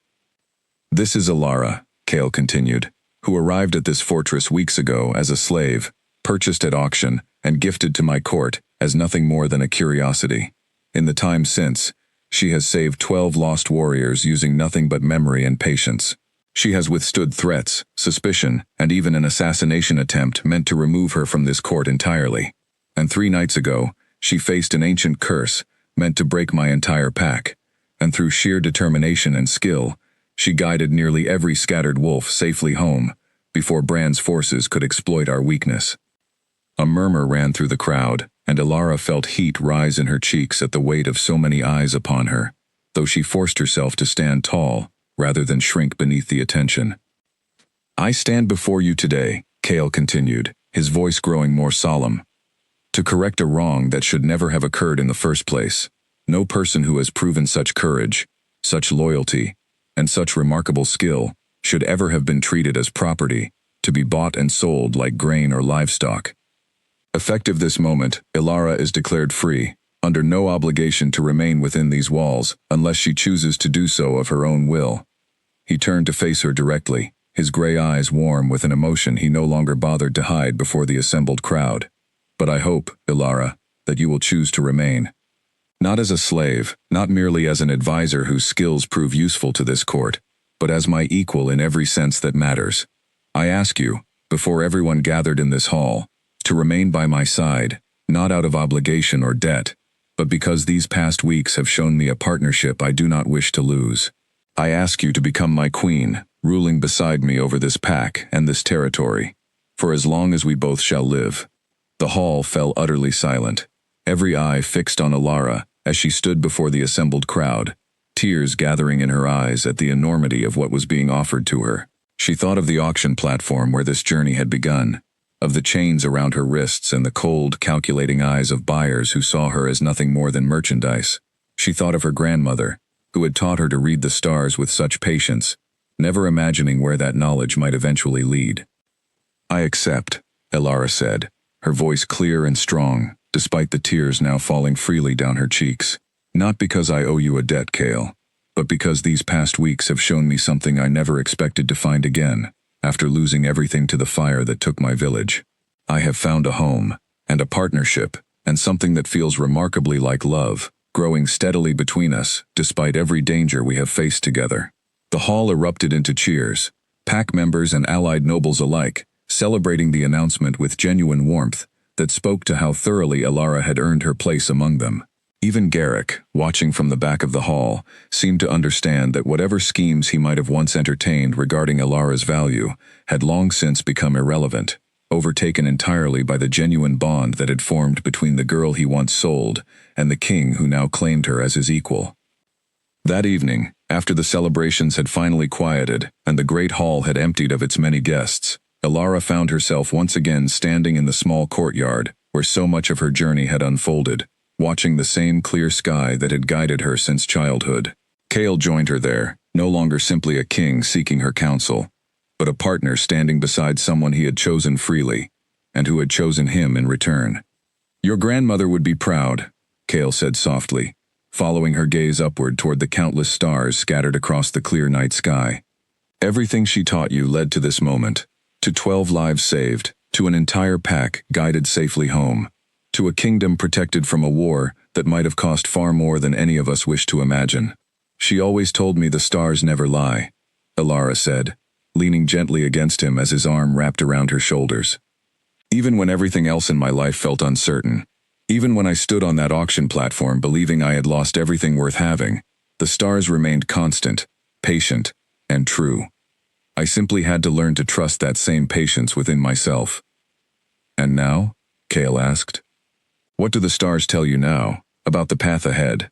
Speaker 1: "This is Alara," Cale continued, "who arrived at this fortress weeks ago as a slave, purchased at auction, and gifted to my court as nothing more than a curiosity. In the time since, she has saved 12 lost warriors using nothing but memory and patience. She has withstood threats, suspicion, and even an assassination attempt meant to remove her from this court entirely. And 3 nights ago, she faced an ancient curse meant to break my entire pack, and through sheer determination and skill, she guided nearly every scattered wolf safely home before Bran's forces could exploit our weakness." A murmur ran through the crowd, and Alara felt heat rise in her cheeks at the weight of so many eyes upon her, though she forced herself to stand tall rather than shrink beneath the attention. "I stand before you today," Cale continued, his voice growing more solemn, "to correct a wrong that should never have occurred in the first place. No person who has proven such courage, such loyalty, and such remarkable skill should ever have been treated as property, to be bought and sold like grain or livestock. Effective this moment, Alara is declared free, under no obligation to remain within these walls unless she chooses to do so of her own will." He turned to face her directly, his gray eyes warm with an emotion he no longer bothered to hide before the assembled crowd. "But I hope, Alara, that you will choose to remain. Not as a slave, not merely as an advisor whose skills prove useful to this court, but as my equal in every sense that matters. I ask you, before everyone gathered in this hall, to remain by my side, not out of obligation or debt, but because these past weeks have shown me a partnership I do not wish to lose. I ask you to become my queen, ruling beside me over this pack and this territory, for as long as we both shall live." The hall fell utterly silent, every eye fixed on Alara as she stood before the assembled crowd, tears gathering in her eyes at the enormity of what was being offered to her. She thought of the auction platform where this journey had begun, of the chains around her wrists and the cold, calculating eyes of buyers who saw her as nothing more than merchandise. She thought of her grandmother, who had taught her to read the stars with such patience, never imagining where that knowledge might eventually lead. "I accept," Alara said, her voice clear and strong, despite the tears now falling freely down her cheeks. "Not because I owe you a debt, Cale, but because these past weeks have shown me something I never expected to find again, after losing everything to the fire that took my village. I have found a home, and a partnership, and something that feels remarkably like love, growing steadily between us, despite every danger we have faced together." The hall erupted into cheers, pack members and allied nobles alike, celebrating the announcement with genuine warmth that spoke to how thoroughly Alara had earned her place among them. Even Garrick, watching from the back of the hall, seemed to understand that whatever schemes he might have once entertained regarding Alara's value had long since become irrelevant, overtaken entirely by the genuine bond that had formed between the girl he once sold and the king who now claimed her as his equal. That evening, after the celebrations had finally quieted and the great hall had emptied of its many guests, Alara found herself once again standing in the small courtyard where so much of her journey had unfolded, watching the same clear sky that had guided her since childhood. Cale joined her there, no longer simply a king seeking her counsel, but a partner standing beside someone he had chosen freely, and who had chosen him in return. "Your grandmother would be proud," Cale said softly, following her gaze upward toward the countless stars scattered across the clear night sky. "Everything she taught you led to this moment, to 12 lives saved, to an entire pack guided safely home, to a kingdom protected from a war that might have cost far more than any of us wish to imagine. She always told me the stars never lie," Alara said, leaning gently against him as his arm wrapped around her shoulders. "Even when everything else in my life felt uncertain, even when I stood on that auction platform believing I had lost everything worth having, the stars remained constant, patient, and true. I simply had to learn to trust that same patience within myself. And now? Kale asked. What do the stars tell you now, about the path ahead?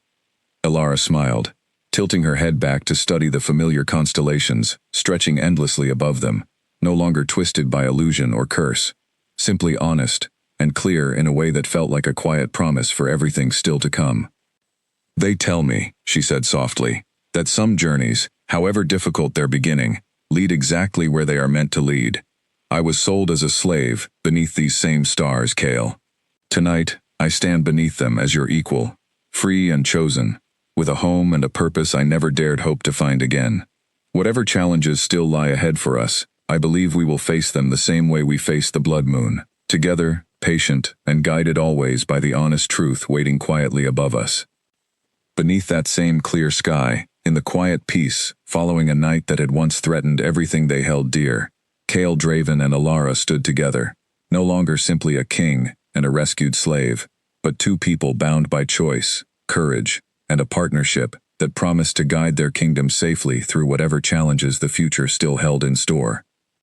Speaker 1: Elara smiled, tilting her head back to study the familiar constellations, stretching endlessly above them, no longer twisted by illusion or curse, simply honest and clear in a way that felt like a quiet promise for everything still to come. They tell me, she said softly, that some journeys, however difficult their beginning, lead exactly where they are meant to lead. I was sold as a slave beneath these same stars, Kale. Tonight, I stand beneath them as your equal, free and chosen, with a home and a purpose I never dared hope to find again. Whatever challenges still lie ahead for us, I believe we will face them the same way we face the blood moon, together, patient, and guided always by the honest truth waiting quietly above us. Beneath that same clear sky, in the quiet peace, following a night that had once threatened everything they held dear, Kale Draven and Elara stood together, no longer simply a king and a rescued slave, but two people bound by choice, courage, and a partnership that promised to guide their kingdom safely through whatever challenges the future still held in store.